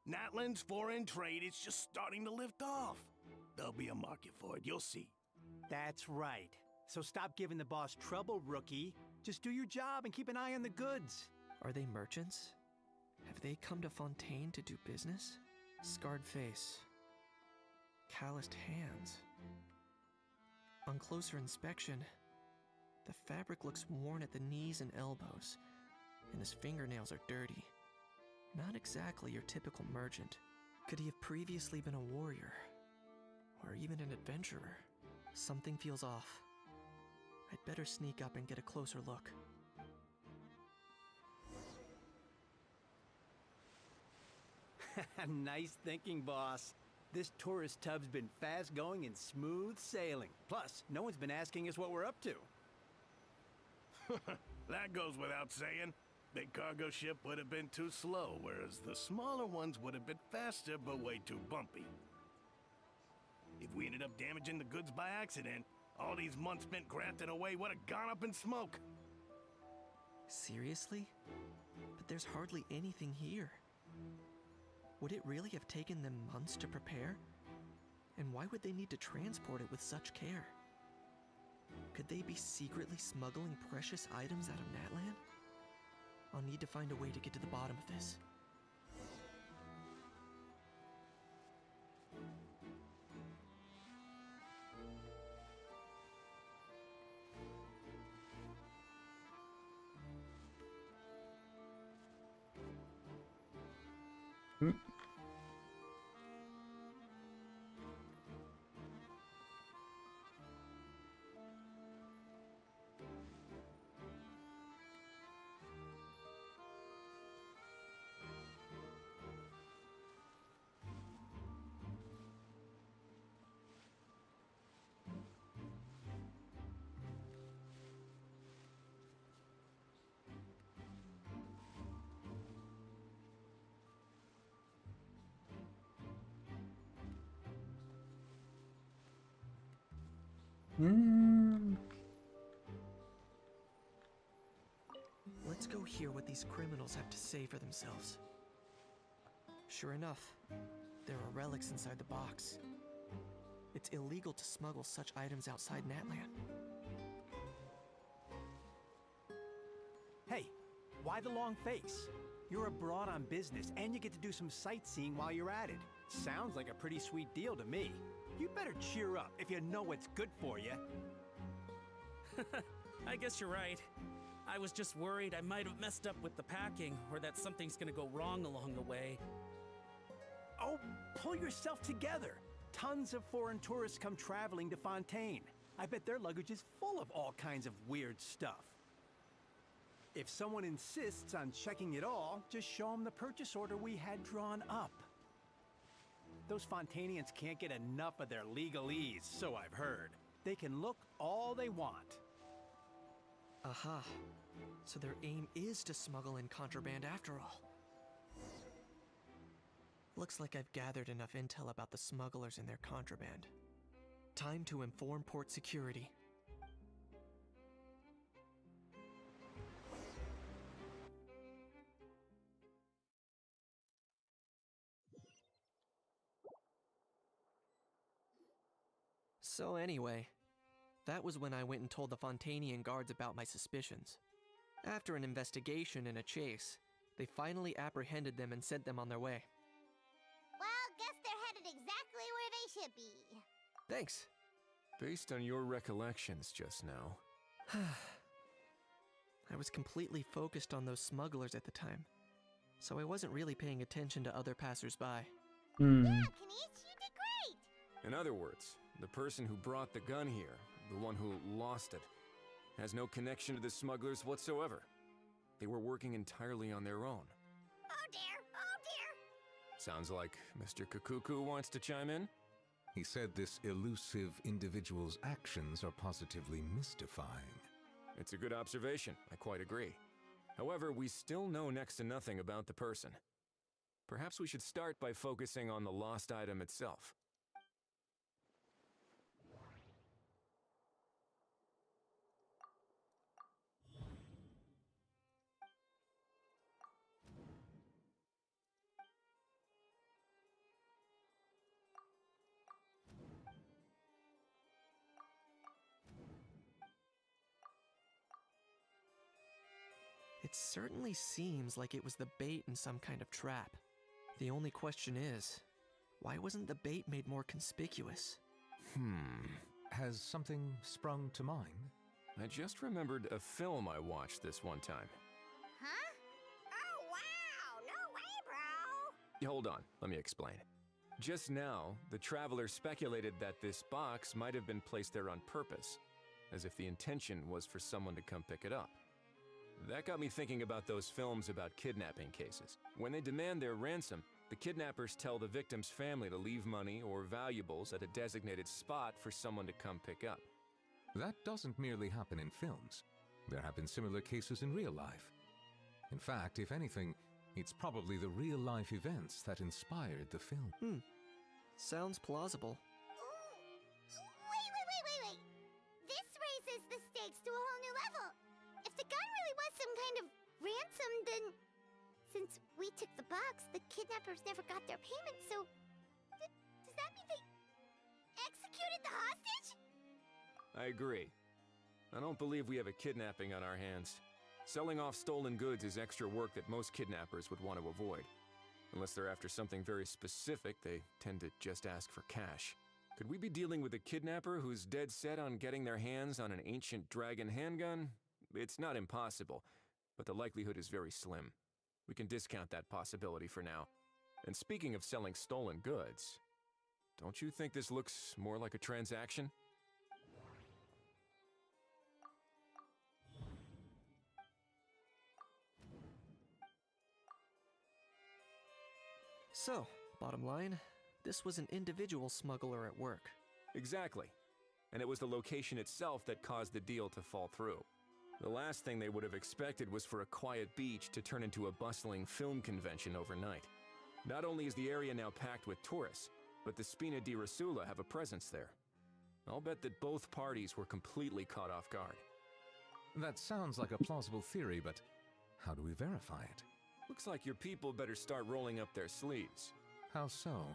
Natlan's foreign trade is just starting to lift off. There'll be a market for it, you'll see. That's right. So stop giving the boss trouble, rookie. Just do your job and keep an eye on the goods. Are they merchants? Have they come to Fontaine to do business? Scarred face. Calloused hands. On closer inspection, the fabric looks worn at the knees and elbows, and his fingernails are dirty. Not exactly your typical merchant. Could he have previously been a warrior? Or even an adventurer? Something feels off. I'd better sneak up and get a closer look. Nice thinking, boss. This tourist tub's been fast going and smooth sailing. Plus, no one's been asking us what we're up to. That goes without saying. Big cargo ship would have been too slow, whereas the smaller ones would have been faster but way too bumpy. If we ended up damaging the goods by accident, all these months spent grafting away would have gone up in smoke. Seriously? But there's hardly anything here. Would it really have taken them months to prepare? And why would they need to transport it with such care? Could they be secretly smuggling precious items out of Natlan? I'll need to find a way to get to the bottom of this. Let's go hear what these criminals have to say for themselves. Sure enough, there are relics inside the box. It's illegal to smuggle such items outside Natlan. Hey, why the long face? You're abroad on business, and you get to do some sightseeing while you're at it. Sounds like a pretty sweet deal to me. You better cheer up if you know what's good for you. I guess you're right. I was just worried I might have messed up with the packing, or that something's gonna go wrong along the way. Oh, pull yourself together. Tons of foreign tourists come traveling to Fontaine. I bet their luggage is full of all kinds of weird stuff. If someone insists on checking it all, just show them the purchase order we had drawn up. Those Fontainians can't get enough of their legalese, so I've heard. They can look all they want. Aha. So their aim is to smuggle in contraband after all. Looks like I've gathered enough intel about the smugglers and their contraband. Time to inform port security. So anyway, that was when I went and told the Fontainian guards about my suspicions. After an investigation and a chase, they finally apprehended them and sent them on their way. Well, guess they're headed exactly where they should be. Thanks. Based on your recollections just now. I was completely focused on those smugglers at the time, so I wasn't really paying attention to other passers-by. Yeah, Kanish, you did great! In other words, the person who brought the gun here, the one who lost it, has no connection to the smugglers whatsoever. They were working entirely on their own. Oh dear, oh dear! Sounds like Mr. Kukuku wants to chime in? He said this elusive individual's actions are positively mystifying. It's a good observation, I quite agree. However, we still know next to nothing about the person. Perhaps we should start by focusing on the lost item itself. It certainly seems like it was the bait in some kind of trap. The only question is, why wasn't the bait made more conspicuous? Has something sprung to mind? I just remembered a film I watched this one time. Huh? Oh wow, no way, bro! Hold on, let me explain. Just now, the traveler speculated that this box might have been placed there on purpose, as if the intention was for someone to come pick it up. That got me thinking about those films about kidnapping cases. When they demand their ransom, the kidnappers tell the victim's family to leave money or valuables at a designated spot for someone to come pick up. That doesn't merely happen in films. There have been similar cases in real life. In fact, if anything, it's probably the real-life events that inspired the film. Sounds plausible. Wait. This raises the stakes to a whole new level. If the gun really was some kind of ransom, then since we took the box, the kidnappers never got their payment, so does that mean they executed the hostage? I agree. I don't believe we have a kidnapping on our hands. Selling off stolen goods is extra work that most kidnappers would want to avoid. Unless they're after something very specific, they tend to just ask for cash. Could we be dealing with a kidnapper who's dead set on getting their hands on an ancient dragon handgun? It's not impossible, but the likelihood is very slim. We can discount that possibility for now. And speaking of selling stolen goods, don't you think this looks more like a transaction? So, bottom line, this was an individual smuggler at work. Exactly. And it was the location itself that caused the deal to fall through. The last thing they would have expected was for a quiet beach to turn into a bustling film convention overnight. Not only is the area now packed with tourists, but the Spina di Rosula have a presence there. I'll bet that both parties were completely caught off guard. That sounds like a plausible theory, but how do we verify it? Looks like your people better start rolling up their sleeves. How so?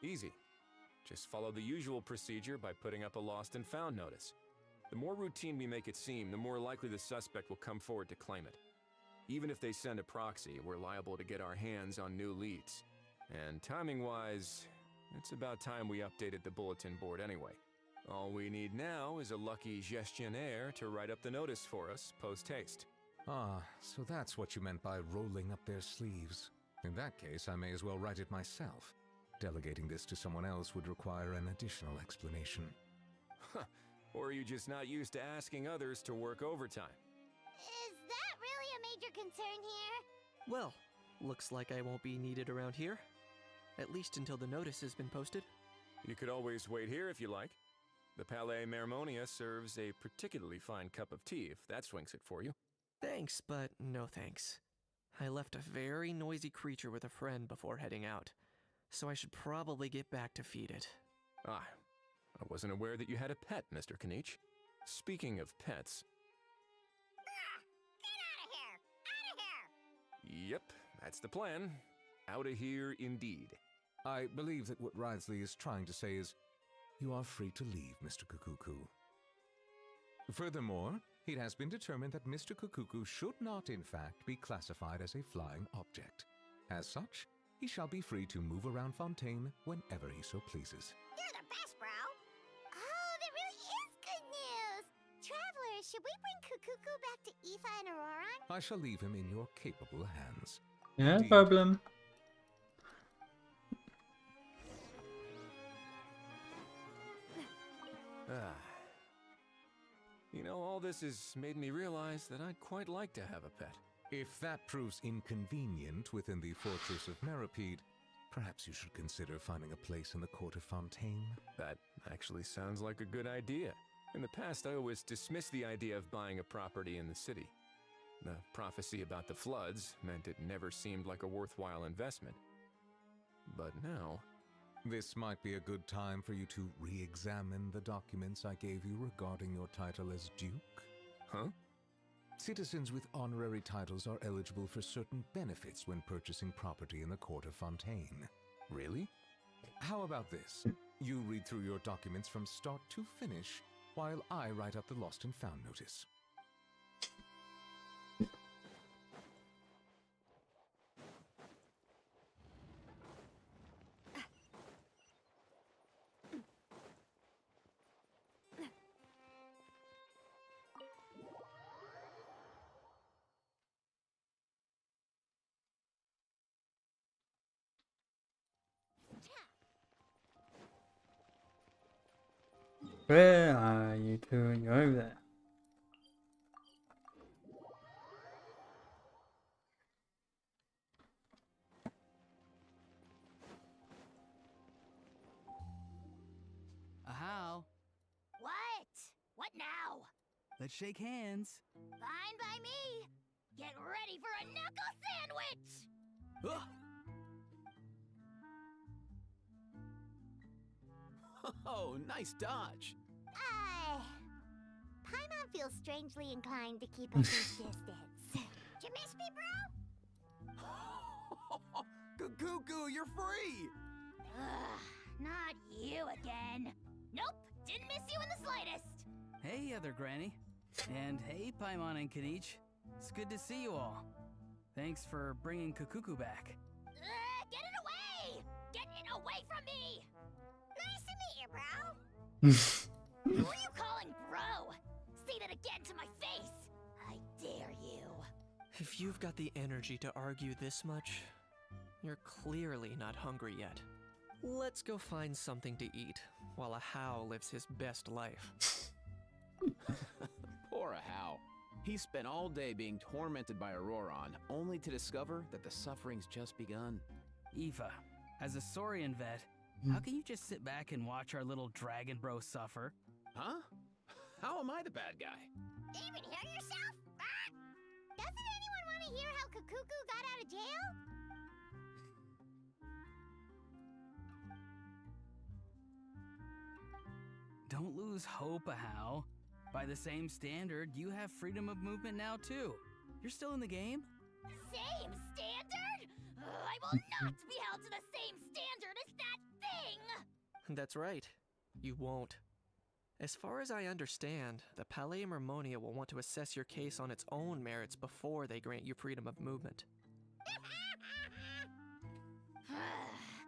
Easy. Just follow the usual procedure by putting up a lost and found notice. The more routine we make it seem, the more likely the suspect will come forward to claim it. Even if they send a proxy, we're liable to get our hands on new leads. And timing-wise, it's about time we updated the bulletin board anyway. All we need now is a lucky gestionnaire to write up the notice for us post-haste. Ah, so that's what you meant by rolling up their sleeves. In that case, I may as well write it myself. Delegating this to someone else would require an additional explanation. Or are you just not used to asking others to work overtime? Is that really a major concern here? Well, looks like I won't be needed around here. At least until the notice has been posted. You could always wait here if you like. The Palais Mermonia serves a particularly fine cup of tea, if that swings it for you. Thanks, but no thanks. I left a very noisy creature with a friend before heading out, so I should probably get back to feed it. Ah, I wasn't aware that you had a pet, Mr. Kanich. Speaking of pets... Get out of here! Out of here! Yep, that's the plan. Out of here indeed. I believe that what Wriothesley is trying to say is, you are free to leave, Mr. Kukuku. Furthermore, it has been determined that Mr. Kukuku should not, in fact, be classified as a flying object. As such, he shall be free to move around Fontaine whenever he so pleases. You're the best, bro! Oh, that really is good news! Travelers, should we bring Kukuku back to Aoife and Auroran? I shall leave him in your capable hands. No Indeed. problem. Ah. You know, all this has made me realize that I'd quite like to have a pet. If that proves inconvenient within the fortress of Meropide, perhaps you should consider finding a place in the court of Fontaine. That actually sounds like a good idea. In the past, I always dismissed the idea of buying a property in the city. The prophecy about the floods meant it never seemed like a worthwhile investment. But now... This might be a good time for you to re-examine the documents I gave you regarding your title as Duke. Huh? Citizens with honorary titles are eligible for certain benefits when purchasing property in the court of Fontaine. Really? How about this? You read through your documents from start to finish, while I write up the lost and found notice. Where are you two? You're over there. How? What? What now? Let's shake hands. Fine by me. Get ready for a knuckle sandwich! Oh, nice dodge. Paimon feels strangely inclined to keep us his distance. Did you miss me, bro? Kukuku, you're free! Ugh, not you again. Nope, didn't miss you in the slightest. Hey, other granny. And hey, Paimon and Kanich. It's good to see you all. Thanks for bringing Kukuku back. Get it away! Get it away from me! Nice to meet you, bro. Who are you calling bro? Say that again to my face! I dare you. If you've got the energy to argue this much, you're clearly not hungry yet. Let's go find something to eat while a How lives his best life. Poor How. He spent all day being tormented by Auroran, only to discover that the suffering's just begun. Aoife, as a Saurian vet, how can you just sit back and watch our little dragon bro suffer? Huh? How am I the bad guy? Even hear yourself? Doesn't anyone want to hear how Kukuku got out of jail? Don't lose hope, How. By the same standard, you have freedom of movement now too. You're still in the game? Same standard? I will not be held to the same standard as that thing! That's right. You won't. As far as I understand, the Palais Mermonia will want to assess your case on its own merits before they grant you freedom of movement.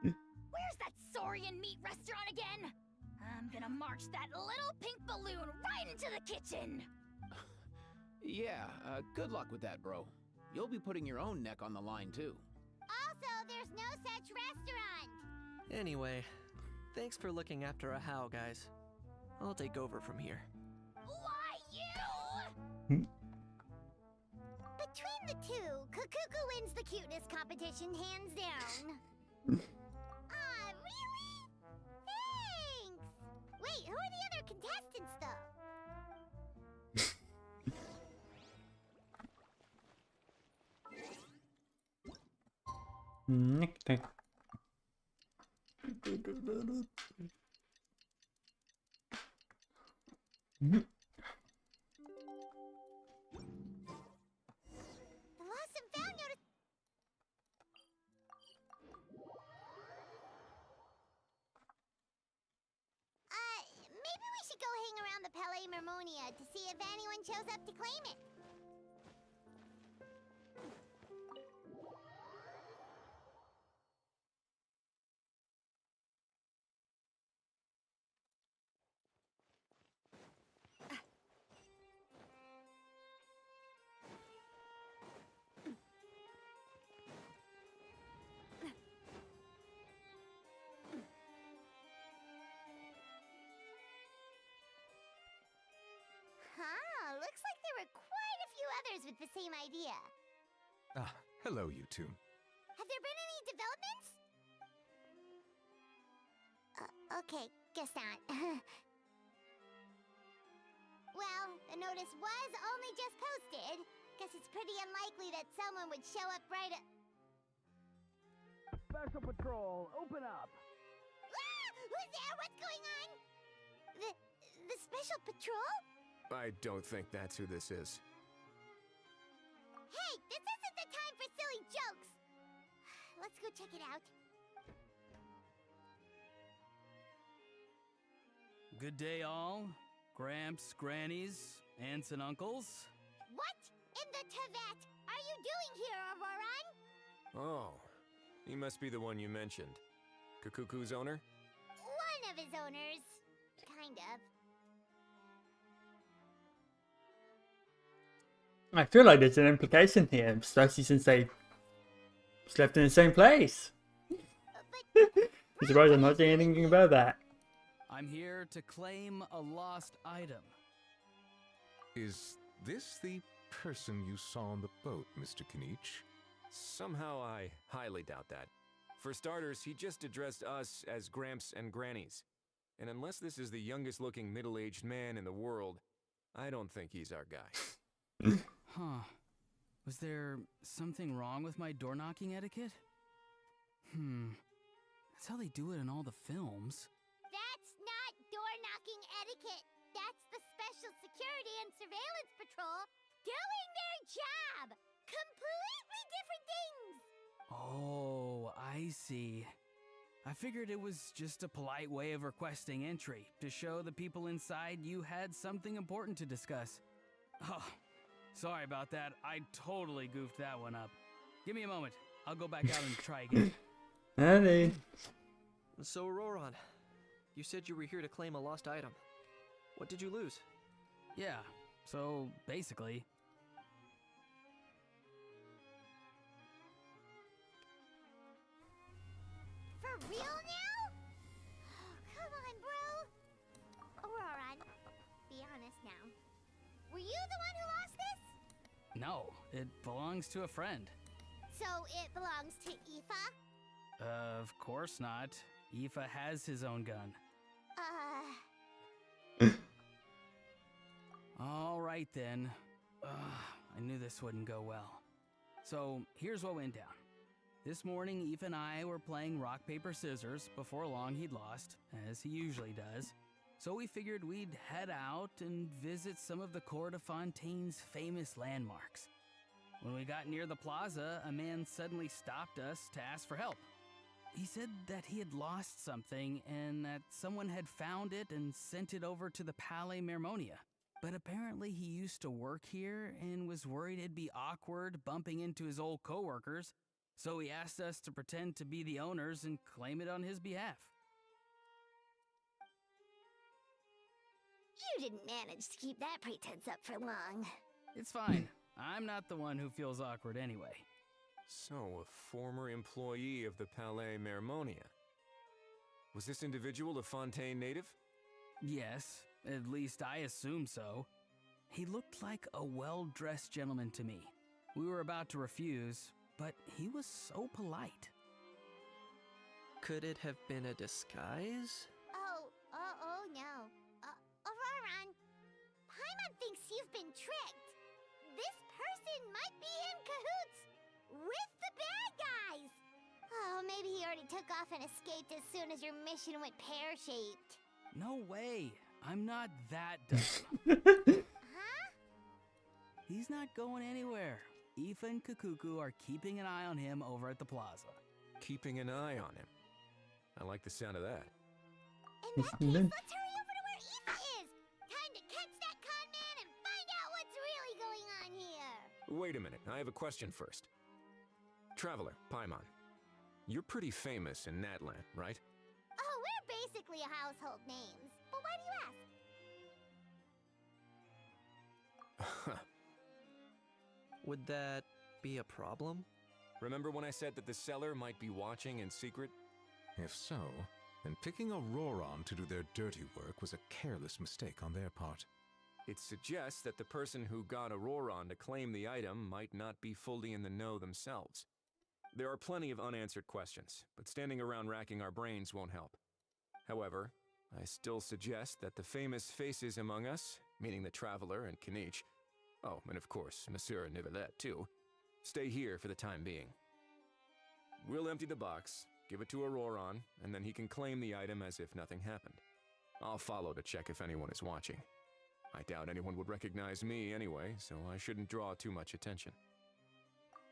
Where's that Saurian meat restaurant again? I'm gonna march that little pink balloon right into the kitchen! Yeah, good luck with that, bro. You'll be putting your own neck on the line, too. Also, there's no such restaurant. Anyway, thanks for looking after a How, guys. I'll take over from here. Why you? Between the two, Kukuku wins the cuteness competition hands down. Aw, really? Thanks! Wait, who are the other contestants? Nick. The lost and found notice. Maybe we should go hang around the Palais Mermonia to see if anyone shows up to claim it. Huh, looks like there were quite a few others with the same idea. Ah, hello, you two. Have there been any developments? Okay, guess not. Well, the notice was only just posted. Guess it's pretty unlikely that someone would show up right at... Special Patrol, open up! Ah! Who's there? What's going on? The Special Patrol? I don't think that's who this is. Hey, this isn't the time for silly jokes! Let's go check it out. Good day, all. Gramps, grannies, aunts, and uncles. What in the Tevet are you doing here, Auroran? Oh, he must be the one you mentioned. Kukuku's owner? One of his owners. Kind of. I feel like there's an implication here, especially since they slept in the same place. I'm surprised I'm not saying anything about that. I'm here to claim a lost item. Is this the person you saw on the boat, Mr. Kinich? Somehow I highly doubt that. For starters, he just addressed us as Gramps and Grannies. And unless this is the youngest looking middle-aged man in the world, I don't think he's our guy. Huh. Was there something wrong with my door-knocking etiquette? That's how they do it in all the films. That's not door-knocking etiquette. That's the Special Security and Surveillance Patrol doing their job. Completely different things. Oh, I see. I figured it was just a polite way of requesting entry to show the people inside you had something important to discuss. Oh, sorry about that. I totally goofed that one up. Give me a moment. I'll go back out and try again. Honey. So, Auroran, you said you were here to claim a lost item. What did you lose? Yeah, so basically... For real now? Oh, come on, bro. Auroran, be honest now. Were you the one who lost this? No, it belongs to a friend. So it belongs to Aoife? Of course not. Aoife has his own gun. All right then. I knew this wouldn't go well. So here's what went down. This morning, Aoife and I were playing rock, paper, scissors. Before long, he'd lost, as he usually does. So we figured we'd head out and visit some of the court of Fontaine's famous landmarks. When we got near the plaza, a man suddenly stopped us to ask for help. He said that he had lost something and that someone had found it and sent it over to the Palais Mermonia. But apparently he used to work here and was worried it'd be awkward bumping into his old coworkers, so he asked us to pretend to be the owners and claim it on his behalf. You didn't manage to keep that pretense up for long. It's fine. I'm not the one who feels awkward anyway. So, a former employee of the Palais Mermonia. Was this individual a Fontaine native? Yes, at least I assume so. He looked like a well-dressed gentleman to me. We were about to refuse, but he was so polite. Could it have been a disguise? Oh no. Auroran, Paimon thinks you've been tricked. This person might be in cahoots with the bad guys. Or maybe he already took off and escaped as soon as your mission went pear-shaped. No way. I'm not that dumb. Huh? He's not going anywhere. Aoife and Kukuku are keeping an eye on him over at the plaza. Keeping an eye on him. I like the sound of that. In that case, let's hurry over to where Aoife is! Time to catch that con man and find out what's really going on here! Wait a minute, I have a question first. Traveler, Paimon, you're pretty famous in Natlan, right? Oh, we're basically household names. But why do you ask? Would that be a problem? Remember when I said that the seller might be watching in secret? If so, then picking Auroron to do their dirty work was a careless mistake on their part. It suggests that the person who got Auroron to claim the item might not be fully in the know themselves. There are plenty of unanswered questions, but standing around racking our brains won't help. However, I still suggest that the famous faces among us, meaning the Traveler and Kinich, oh, and of course, Monsieur Nivelette too, stay here for the time being. We'll empty the box, give it to Auroron, and then he can claim the item as if nothing happened. I'll follow to check if anyone is watching. I doubt anyone would recognize me anyway, so I shouldn't draw too much attention.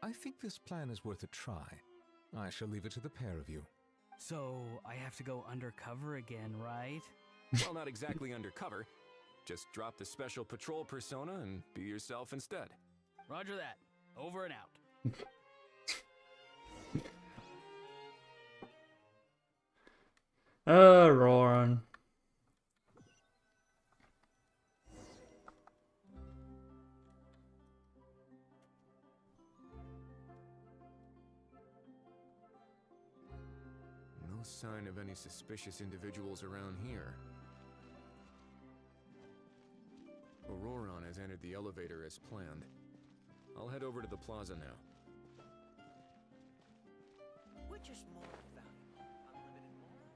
I think this plan is worth a try. I shall leave it to the pair of you. So, I have to go undercover again, right? Well, not exactly undercover. Just drop the special patrol persona and be yourself instead. Roger that. Over and out. Roran. No sign of any suspicious individuals around here. Auroron has entered the elevator as planned. I'll head over to the plaza now. Which is more valuable, unlimited mana?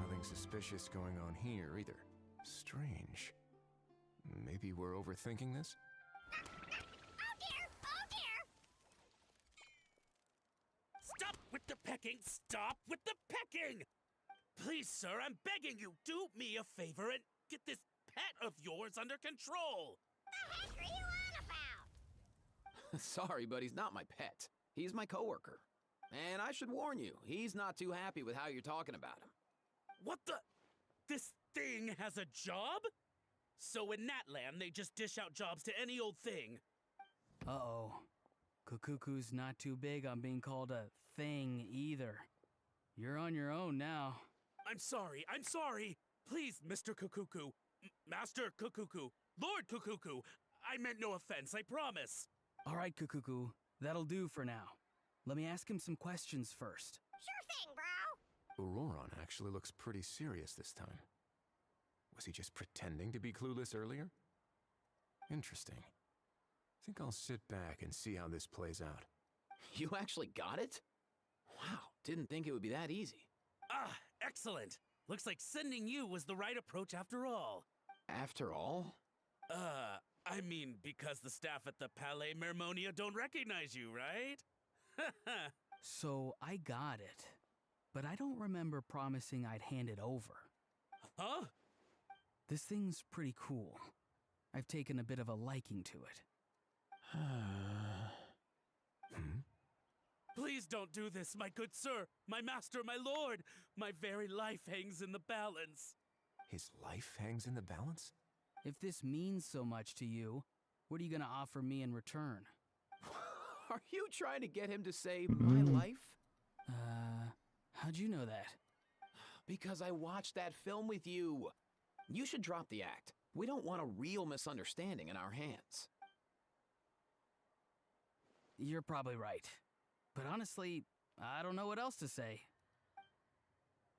Nothing suspicious going on here either. Strange. Maybe we're overthinking this? Oh dear! Oh dear! Stop with the pecking! Stop with the pecking! Please, sir, I'm begging you, do me a favor and get this pet of yours under control! The heck are you on about? Sorry, but he's not my pet. He's my coworker. And I should warn you, he's not too happy with how you're talking about him. What the? This thing has a job? So in Natlan, they just dish out jobs to any old thing. Uh-oh. Kukuku's not too big on being called a thing either. You're on your own now. I'm sorry. Please, Mr. Kukuku. Master Kukuku. Lord Kukuku. I meant no offense, I promise. All right, Kukuku. That'll do for now. Let me ask him some questions first. Sure thing, bro! Auroron actually looks pretty serious this time. Was he just pretending to be clueless earlier? Interesting. I think I'll sit back and see how this plays out. You actually got it? Wow, didn't think it would be that easy. Ah, excellent. Looks like sending you was the right approach after all. After all? I mean, because the staff at the Palais Mermonia don't recognize you, right? So, I got it. But I don't remember promising I'd hand it over. Huh? This thing's pretty cool. I've taken a bit of a liking to it. Please don't do this, my good sir, my master, my lord. My very life hangs in the balance. His life hangs in the balance? If this means so much to you, what are you gonna offer me in return? Are you trying to get him to say my life? How'd you know that? Because I watched that film with you. You should drop the act. We don't want a real misunderstanding in our hands. You're probably right. But honestly, I don't know what else to say.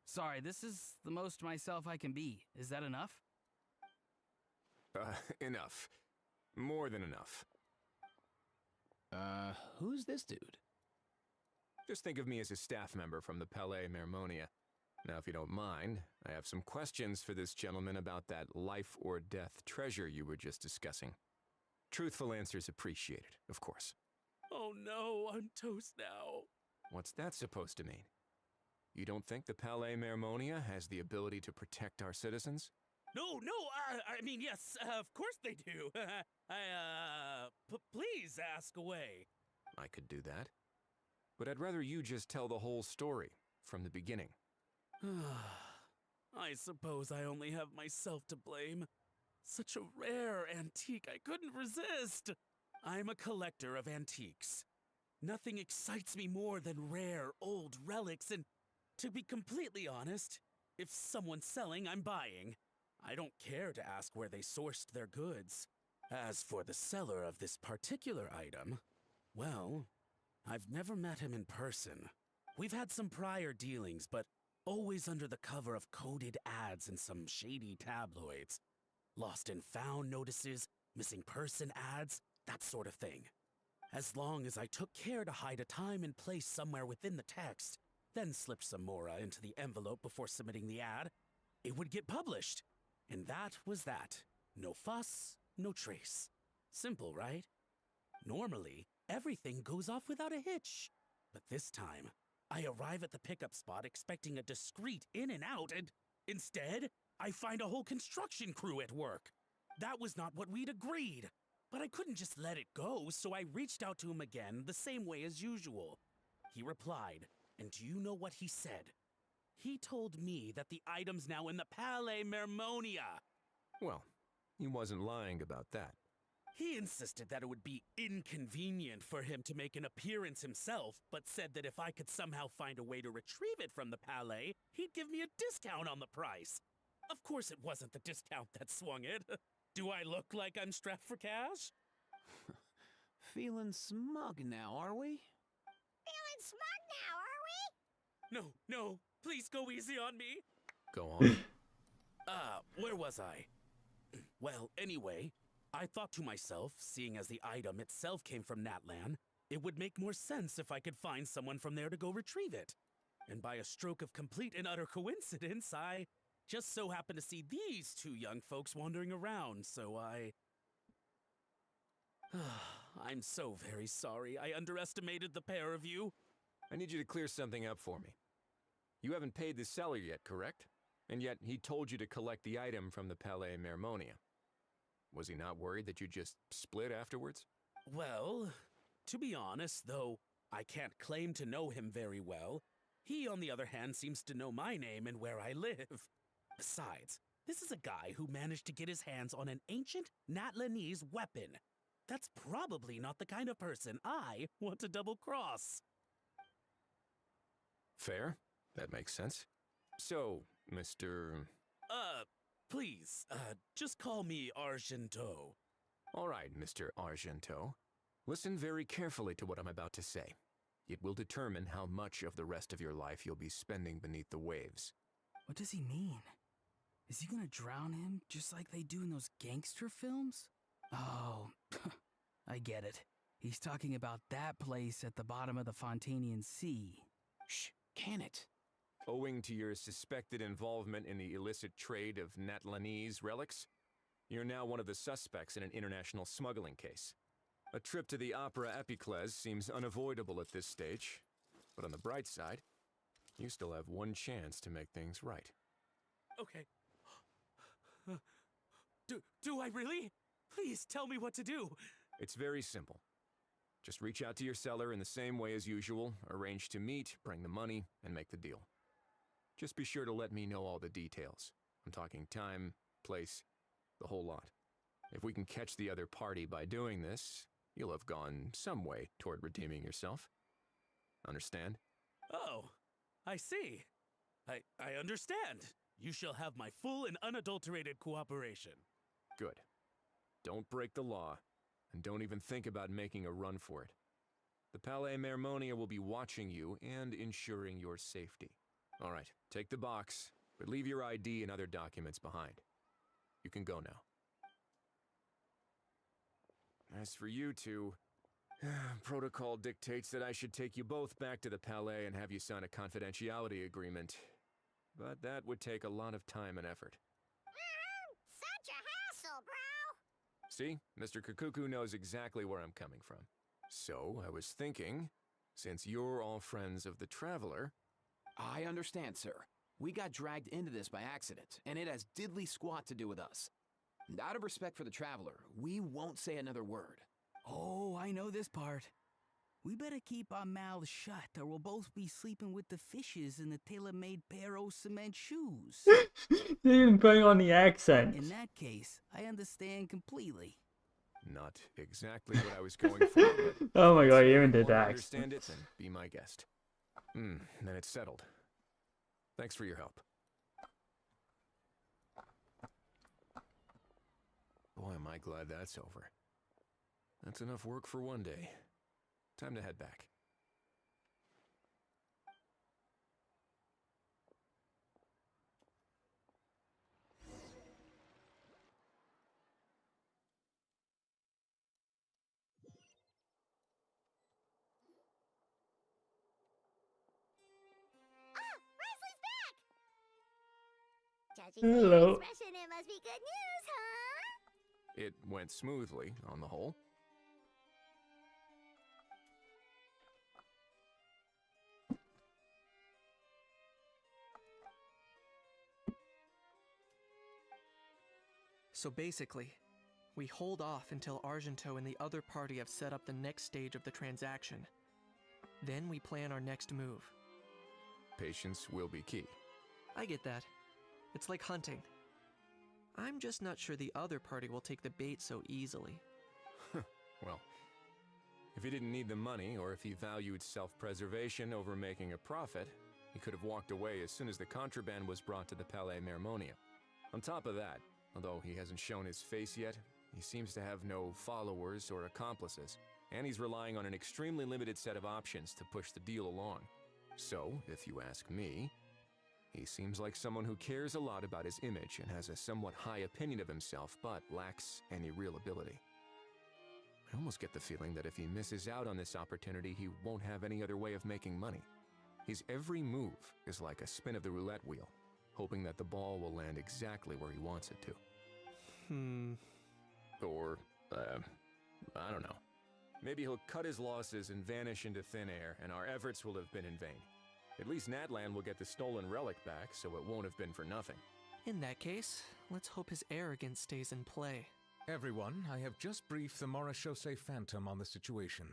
Sorry, this is the most myself I can be. Is that enough? Enough. More than enough. Who's this dude? Just think of me as a staff member from the Palais Mermonia. Now, if you don't mind, I have some questions for this gentleman about that life or death treasure you were just discussing. Truthful answers appreciated, of course. Oh no, I'm toast now. What's that supposed to mean? You don't think the Palais Mermonia has the ability to protect our citizens? No, I mean, yes, of course they do. Please ask away. I could do that. But I'd rather you just tell the whole story, from the beginning. I suppose I only have myself to blame. Such a rare antique, I couldn't resist. I'm a collector of antiques. Nothing excites me more than rare, old relics, and to be completely honest, if someone's selling, I'm buying. I don't care to ask where they sourced their goods. As for the seller of this particular item, well, I've never met him in person. We've had some prior dealings, but always under the cover of coded ads in some shady tabloids. Lost and found notices, missing person ads, that sort of thing. As long as I took care to hide a time and place somewhere within the text, then slipped some mora into the envelope before submitting the ad, it would get published. And that was that. No fuss, no trace. Simple, right? Normally, everything goes off without a hitch. But this time, I arrive at the pickup spot expecting a discreet in and out, and instead, I find a whole construction crew at work. That was not what we'd agreed. But I couldn't just let it go, so I reached out to him again the same way as usual. He replied, and do you know what he said? He told me that the item's now in the Palais Mermonia. Well, he wasn't lying about that. He insisted that it would be inconvenient for him to make an appearance himself, but said that if I could somehow find a way to retrieve it from the Palais, he'd give me a discount on the price. Of course it wasn't the discount that swung it. Do I look like I'm strapped for cash? Feeling smug now, are we? Feeling smug now, are we? No, please go easy on me. Go on. Where was I? Well, anyway, I thought to myself, seeing as the item itself came from Natlan, it would make more sense if I could find someone from there to go retrieve it. And by a stroke of complete and utter coincidence, I just so happened to see these two young folks wandering around, so I'm so very sorry. I underestimated the pair of you. I need you to clear something up for me. You haven't paid the seller yet, correct? And yet he told you to collect the item from the Palais Mermonia. Was he not worried that you just split afterwards? Well, to be honest, though I can't claim to know him very well, he, on the other hand, seems to know my name and where I live. Besides, this is a guy who managed to get his hands on an ancient Natlanese weapon. That's probably not the kind of person I want to double-cross. Fair. That makes sense. So, Mr. Please, just call me Argento. All right, Mr. Argento. Listen very carefully to what I'm about to say. It will determine how much of the rest of your life you'll be spending beneath the waves. What does he mean? Is he gonna drown him just like they do in those gangster films? Oh, I get it. He's talking about that place at the bottom of the Fontainian Sea. Shh, can it? Owing to your suspected involvement in the illicit trade of Natlanese relics, you're now one of the suspects in an international smuggling case. A trip to the Opera Epiclese seems unavoidable at this stage, but on the bright side, you still have one chance to make things right. Okay. Do I really? Please tell me what to do. It's very simple. Just reach out to your seller in the same way as usual, arrange to meet, bring the money, and make the deal. Just be sure to let me know all the details. I'm talking time, place, the whole lot. If we can catch the other party by doing this, you'll have gone some way toward redeeming yourself. Understand? Oh, I see. I understand. You shall have my full and unadulterated cooperation. Good. Don't break the law, and don't even think about making a run for it. The Palais Mermonia will be watching you and ensuring your safety. All right, take the box, but leave your ID and other documents behind. You can go now. As for you two, protocol dictates that I should take you both back to the Palais and have you sign a confidentiality agreement. But that would take a lot of time and effort. Such a hassle, bro! See, Mr. Kukuku knows exactly where I'm coming from. So, I was thinking, since you're all friends of the Traveler... I understand, sir. We got dragged into this by accident, and it has diddly squat to do with us. And out of respect for the Traveler, we won't say another word. Oh, I know this part. We better keep our mouths shut, or we'll both be sleeping with the fishes in the tailor-made pair of cement shoes. They're even putting on the accent. In that case, I understand completely. Not exactly what I was going for. Oh my god, you even did that. Understand it, then be my guest. Then it's settled. Thanks for your help. Boy, am I glad that's over. That's enough work for one day. Time to head back. Judging by Hello. your expression, it must be good news, huh? It went smoothly, on the whole. So basically, we hold off until Argento and the other party have set up the next stage of the transaction. Then we plan our next move. Patience will be key. I get that. It's like hunting. I'm just not sure the other party will take the bait so easily. Well, if he didn't need the money, or if he valued self-preservation over making a profit, he could have walked away as soon as the contraband was brought to the Palais Mermonia. On top of that, although he hasn't shown his face yet, he seems to have no followers or accomplices, and he's relying on an extremely limited set of options to push the deal along. So, if you ask me, he seems like someone who cares a lot about his image and has a somewhat high opinion of himself, but lacks any real ability. I almost get the feeling that if he misses out on this opportunity, he won't have any other way of making money. His every move is like a spin of the roulette wheel, hoping that the ball will land exactly where he wants it to. Or, I don't know. Maybe he'll cut his losses and vanish into thin air, and our efforts will have been in vain. At least Natlan will get the stolen relic back, so it won't have been for nothing. In that case, let's hope his arrogance stays in play. Everyone, I have just briefed the Morishose Phantom on the situation.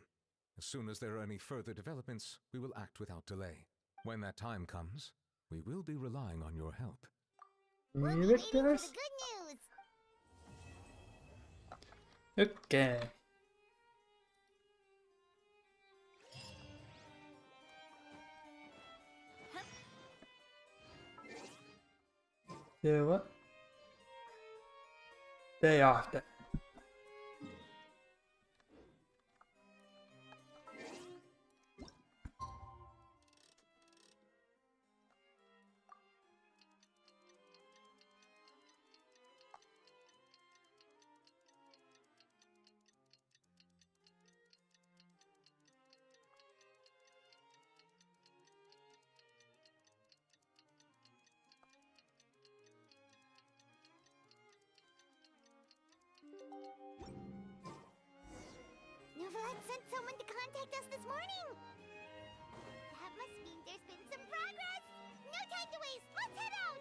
As soon as there are any further developments, we will act without delay. When that time comes, we will be relying on your help. We'll be waiting for the good news! Okay. Do what? Day after. Novelet sent someone to contact us this morning! That must mean there's been some progress! No time to waste! Let's head out!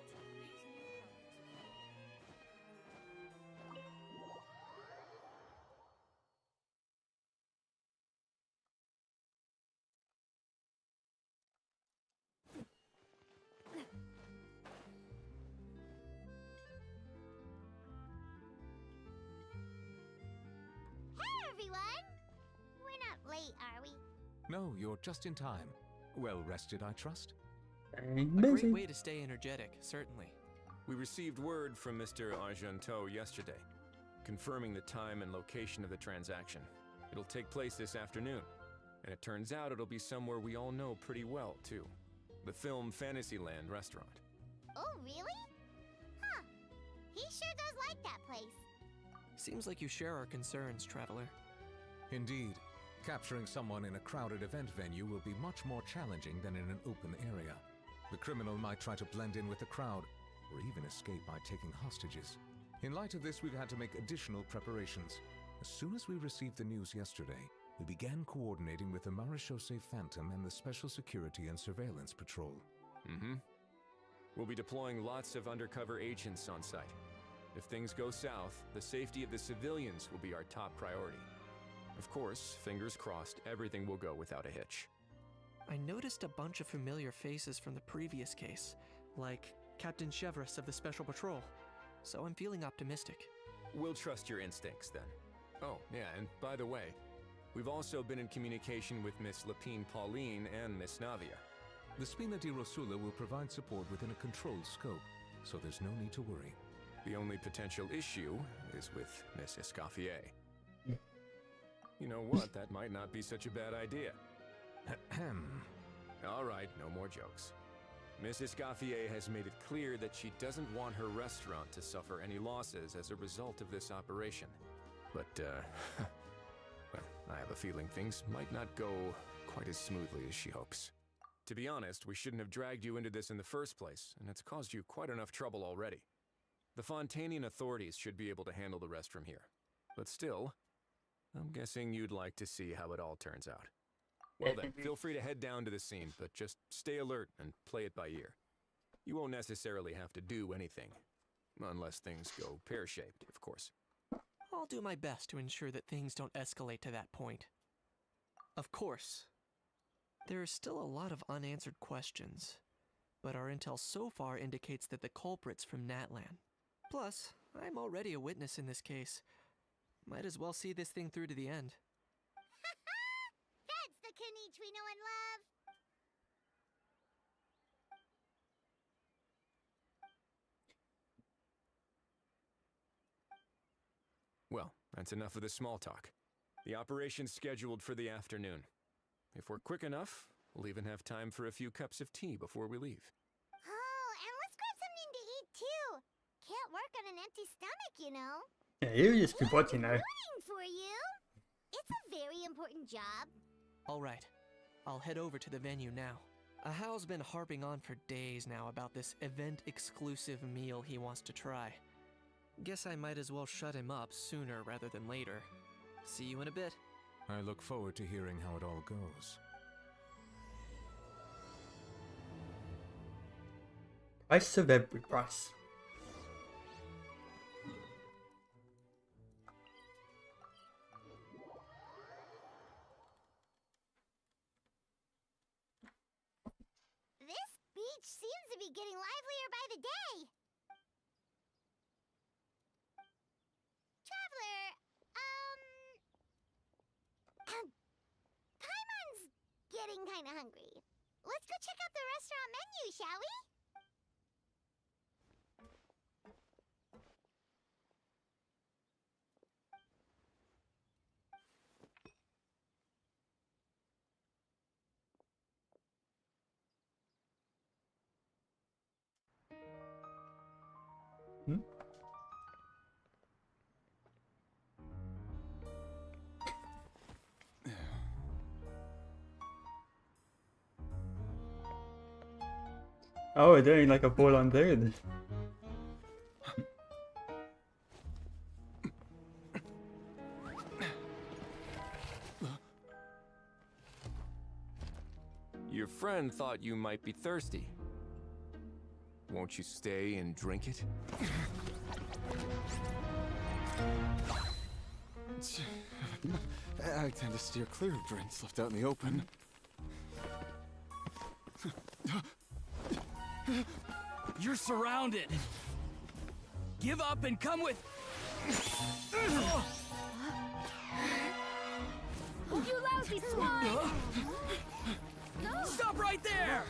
Hey everyone! We're not late, are we? No, you're just in time. Well rested, I trust? Staying A busy. great way to stay energetic, certainly. We received word from Mr. Argenteau yesterday, confirming the time and location of the transaction. It'll take place this afternoon, and it turns out it'll be somewhere we all know pretty well, too. The Film Fantasyland restaurant. Oh, really? Huh. He sure does like that place. Seems like you share our concerns, Traveler. Indeed, capturing someone in a crowded event venue will be much more challenging than in an open area. The criminal might try to blend in with the crowd, or even escape by taking hostages. In light of this, we've had to make additional preparations. As soon as we received the news yesterday, we began coordinating with the Marechaussee Phantom and the Special Security and Surveillance Patrol. We'll be deploying lots of undercover agents on site. If things go south, the safety of the civilians will be our top priority. Of course, fingers crossed, everything will go without a hitch. I noticed a bunch of familiar faces from the previous case, like Captain Chevreuse of the Special Patrol, so I'm feeling optimistic. We'll trust your instincts then. Oh, yeah, and by the way, we've also been in communication with Miss Lapine Pauline and Miss Navia. The Spina di Rosula will provide support within a controlled scope, so there's no need to worry. The only potential issue is with Miss Escoffier. You know what, that might not be such a bad idea. All right, no more jokes. Miss Escoffier has made it clear that she doesn't want her restaurant to suffer any losses as a result of this operation. But, well, I have a feeling things might not go quite as smoothly as she hopes. To be honest, we shouldn't have dragged you into this in the first place, and it's caused you quite enough trouble already. The Fontainian authorities should be able to handle the rest from here. But still, I'm guessing you'd like to see how it all turns out. Well then, feel free to head down to the scene, but just stay alert and play it by ear. You won't necessarily have to do anything, unless things go pear-shaped, of course. I'll do my best to ensure that things don't escalate to that point. Of course, there are still a lot of unanswered questions, but our intel so far indicates that the culprit's from Natlan. Plus, I'm already a witness in this case. Might as well see this thing through to the end. That's the Knight we know and love. Well, that's enough of the small talk. The operation's scheduled for the afternoon. If we're quick enough, we'll even have time for a few cups of tea before we leave. Oh, and let's grab something to eat too. Can't work on an empty stomach, you know. Yeah, you just keep watching though. Rooting for you. It's a very important job. Alright, I'll head over to the venue now. Ahal's been harping on for days now about this event-exclusive meal he wants to try. Guess I might as well shut him up sooner rather than later. See you in a bit. I look forward to hearing how it all goes. Price of every price. This beach seems to be getting livelier by the day. Traveler, Paimon's getting kinda hungry. Let's go check out the restaurant menu, shall we? Oh, we're doing like a full-on thing. Your friend thought you might be thirsty. Won't you stay and drink it? I tend to steer clear of drinks left out in the open. You're surrounded. Give up and come with. You lousy swine! Stop right there!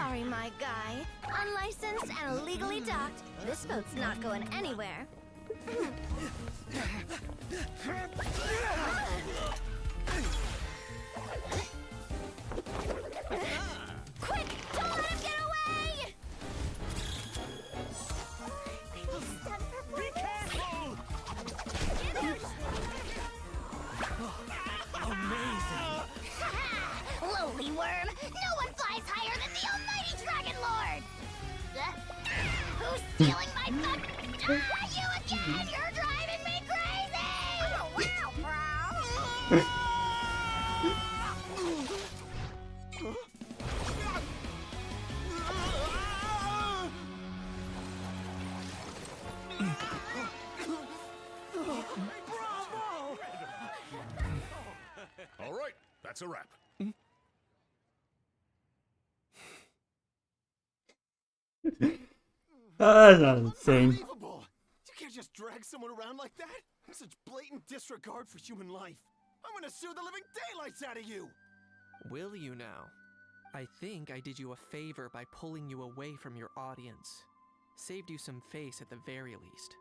Sorry, my guy. Unlicensed and illegally docked, this boat's not going anywhere. Quick! Don't let him get away! Be careful! Amazing! Lowly worm! No one flies higher than the almighty Dragon Lord! Who's stealing my fun? You again! You're driving me crazy! Oh, wow, bro! All right, that's a wrap. That's not insane. Unbelievable! You can't just drag someone around like that. Such blatant disregard for human life. I'm gonna sue the living daylights out of you. Will you now? I think I did you a favor by pulling you away from your audience. Saved you some face at the very least.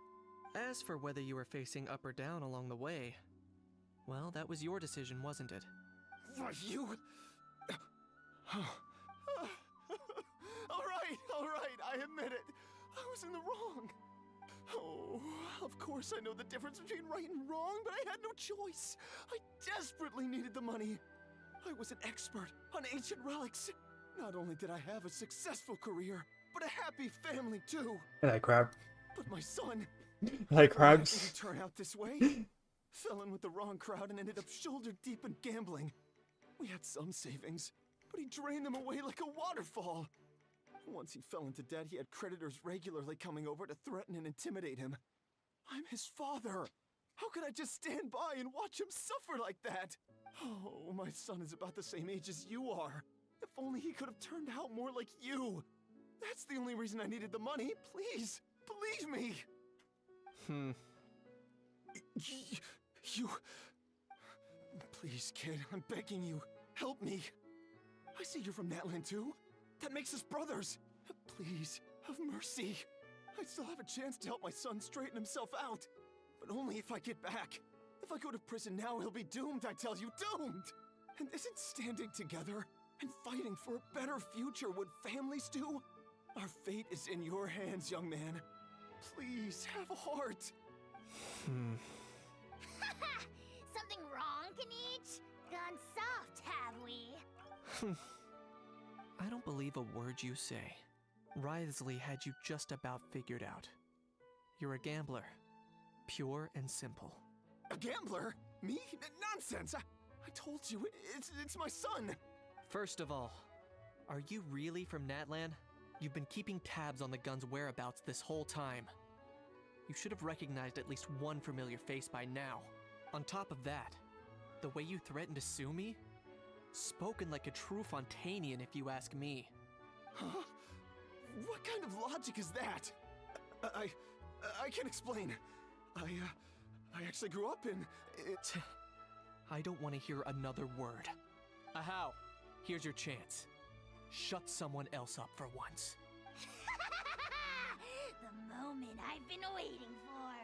As for whether you were facing up or down along the way, well, that was your decision, wasn't it? Why, you... All right, I admit it. I was in the wrong. Oh, of course I know the difference between right and wrong, but I had no choice. I desperately needed the money. I was an expert on ancient relics. Not only did I have a successful career, but a happy family too. Hello, crab. But my son... Like crabs. Didn't turn out this way. Fell in with the wrong crowd and ended up shoulder deep in gambling. We had some savings, but he drained them away like a waterfall. Once he fell into debt, he had creditors regularly coming over to threaten and intimidate him. I'm his father. How could I just stand by and watch him suffer like that? Oh, my son is about the same age as you are. If only he could have turned out more like you. That's the only reason I needed the money. Please, believe me. You... Please, kid, I'm begging you. Help me. I see you're from Natland too. That makes us brothers. Please, have mercy. I still have a chance to help my son straighten himself out. But only if I get back. If I go to prison now, he'll be doomed, I tell you, doomed! And isn't standing together and fighting for a better future what families do? Our fate is in your hands, young man. Please, have a heart. Something wrong, Kanich? Gone soft, have we? I don't believe a word you say. Wriothesley had you just about figured out. You're a gambler. Pure and simple. A gambler? Me? Nonsense! I told you, it's my son! First of all, are you really from Natlan? You've been keeping tabs on the gun's whereabouts this whole time. You should have recognized at least one familiar face by now. On top of that, the way you threatened to sue me? Spoken like a true Fontainian, if you ask me. Huh? What kind of logic is that? I can't explain. I actually grew up in it. I don't want to hear another word. Ahow, here's your chance. Shut someone else up for once. The moment I've been waiting for.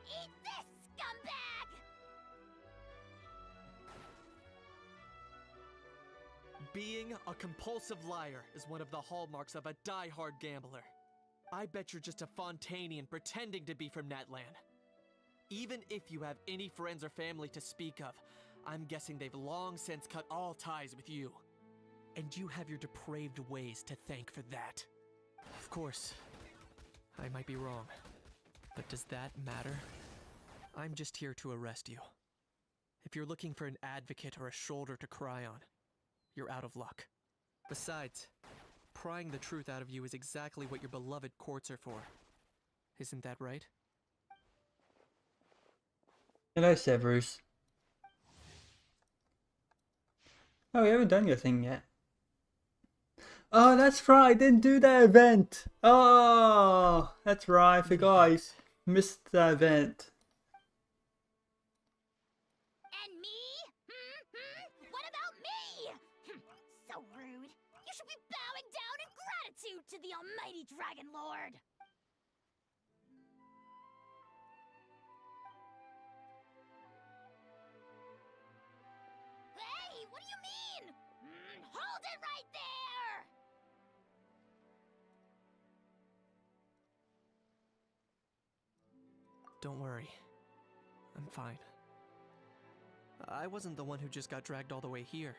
Eat this, scumbag! Being a compulsive liar is one of the hallmarks of a die-hard gambler. I bet you're just a Fontainian pretending to be from Natlan. Even if you have any friends or family to speak of, I'm guessing they've long since cut all ties with you. And you have your depraved ways to thank for that. Of course, I might be wrong, but does that matter? I'm just here to arrest you. If you're looking for an advocate or a shoulder to cry on, you're out of luck. Besides, prying the truth out of you is exactly what your beloved courts are for. Isn't that right? Hello, Severus. Oh, we haven't done your thing yet. Oh, that's right, I didn't do that event. Oh, that's right, I forgot. I missed that event. And me? What about me? So rude. You should be bowing down and gratitude to the almighty Dragon Lord! Hey, what do you mean? Hold it right there! Don't worry. I'm fine. I wasn't the one who just got dragged all the way here.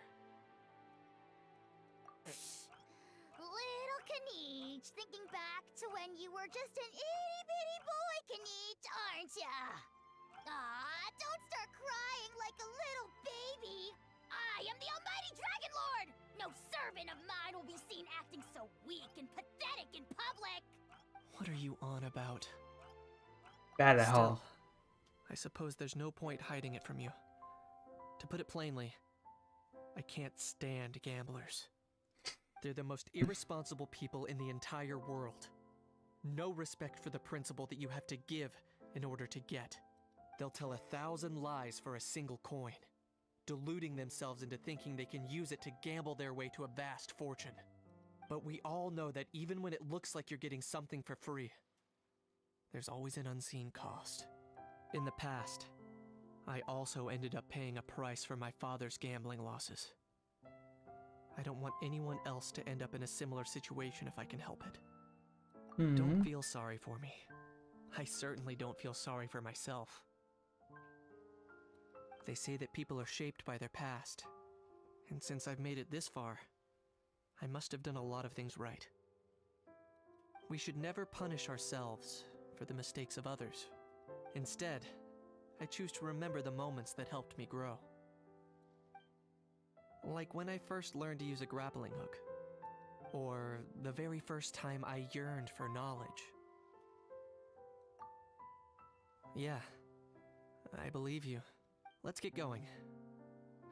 Little Kniech, thinking back to when you were just an itty-bitty boy, Kniech, aren't ya? Aw, don't start crying like a little baby! I am the almighty Dragon Lord! No servant of mine will be seen acting so weak and pathetic in public! What are you on about? Bad Still, I suppose there's no point hiding it from you. To put it plainly, I can't stand gamblers. They're the most irresponsible people in the entire world. No respect for the principle that you have to give in order to get. They'll tell 1,000 lies for a single coin, deluding themselves into thinking they can use it to gamble their way to a vast fortune. But we all know that even when it looks like you're getting something for free, there's always an unseen cost. In the past, I also ended up paying a price for my father's gambling losses. I don't want anyone else to end up in a similar situation if I can help it. Don't feel sorry for me. I certainly don't feel sorry for myself. They say that people are shaped by their past, and since I've made it this far, I must have done a lot of things right. We should never punish ourselves for the mistakes of others. Instead, I choose to remember the moments that helped me grow. Like when I first learned to use a grappling hook, or the very first time I yearned for knowledge. Yeah, I believe you. Let's get going.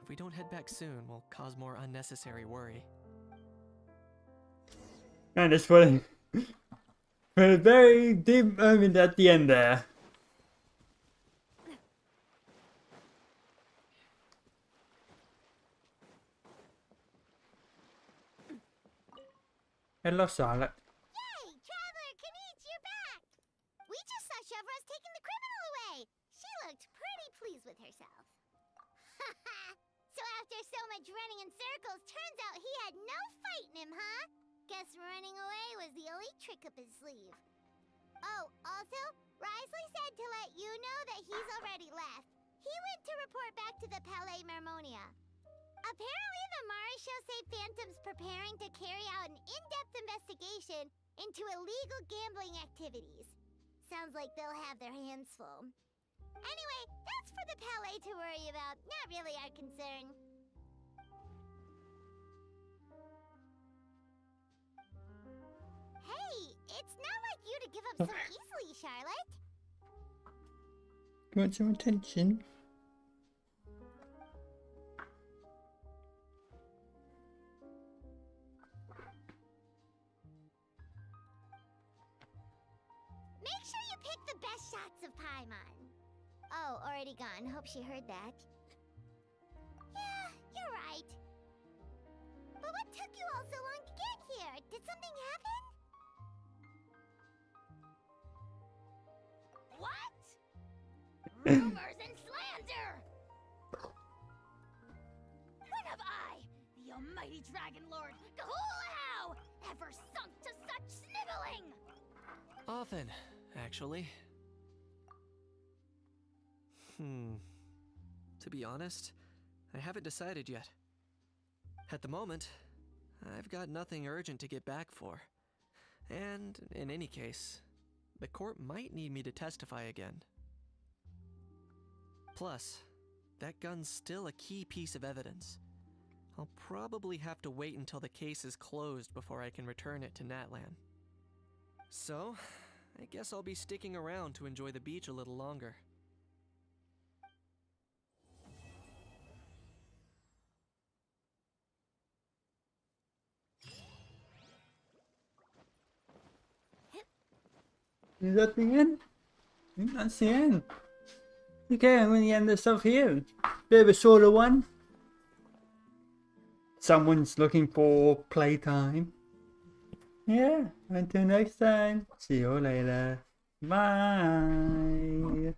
If we don't head back soon, we'll cause more unnecessary worry. And it's funny. A very deep moment at the end there. Hello, Charlotte. Yay! Traveler Kniech, you're back! We just saw Chevro's taking the criminal away! She looked pretty pleased with herself. Haha! So after so much running in circles, turns out he had no fight in him, huh? Guess running away was the only trick up his sleeve. Oh, also, Risley said to let you know that he's already left. He went to report back to the Palais Mermonia. Apparently, the Maréchaux say Phantom's preparing to carry out an in-depth investigation into illegal gambling activities. Sounds like they'll have their hands full. Anyway, that's for the Palais to worry about, not really our concern. Hey, it's not like you to give up so easily, Charlotte. You want some attention? Make sure you pick the best shots of Paimon. Oh, already gone. Hope she heard that. Yeah, you're right. But what took you all so long to get here? Did something happen? What? Rumors and slander! When have I, the almighty Dragon Lord, Gahulahau, ever sunk to such sniveling? Often, actually. To be honest, I haven't decided yet. At the moment, I've got nothing urgent to get back for. And, in any case, the court might need me to testify again. Plus, that gun's still a key piece of evidence. I'll probably have to wait until the case is closed before I can return it to Natlan. So, I guess I'll be sticking around to enjoy the beach a little longer. Is that the end? I think that's the end. Okay, I'm going to end this off here. Bit of a shorter one. Someone's looking for playtime. Yeah, until next time. See you later. Bye.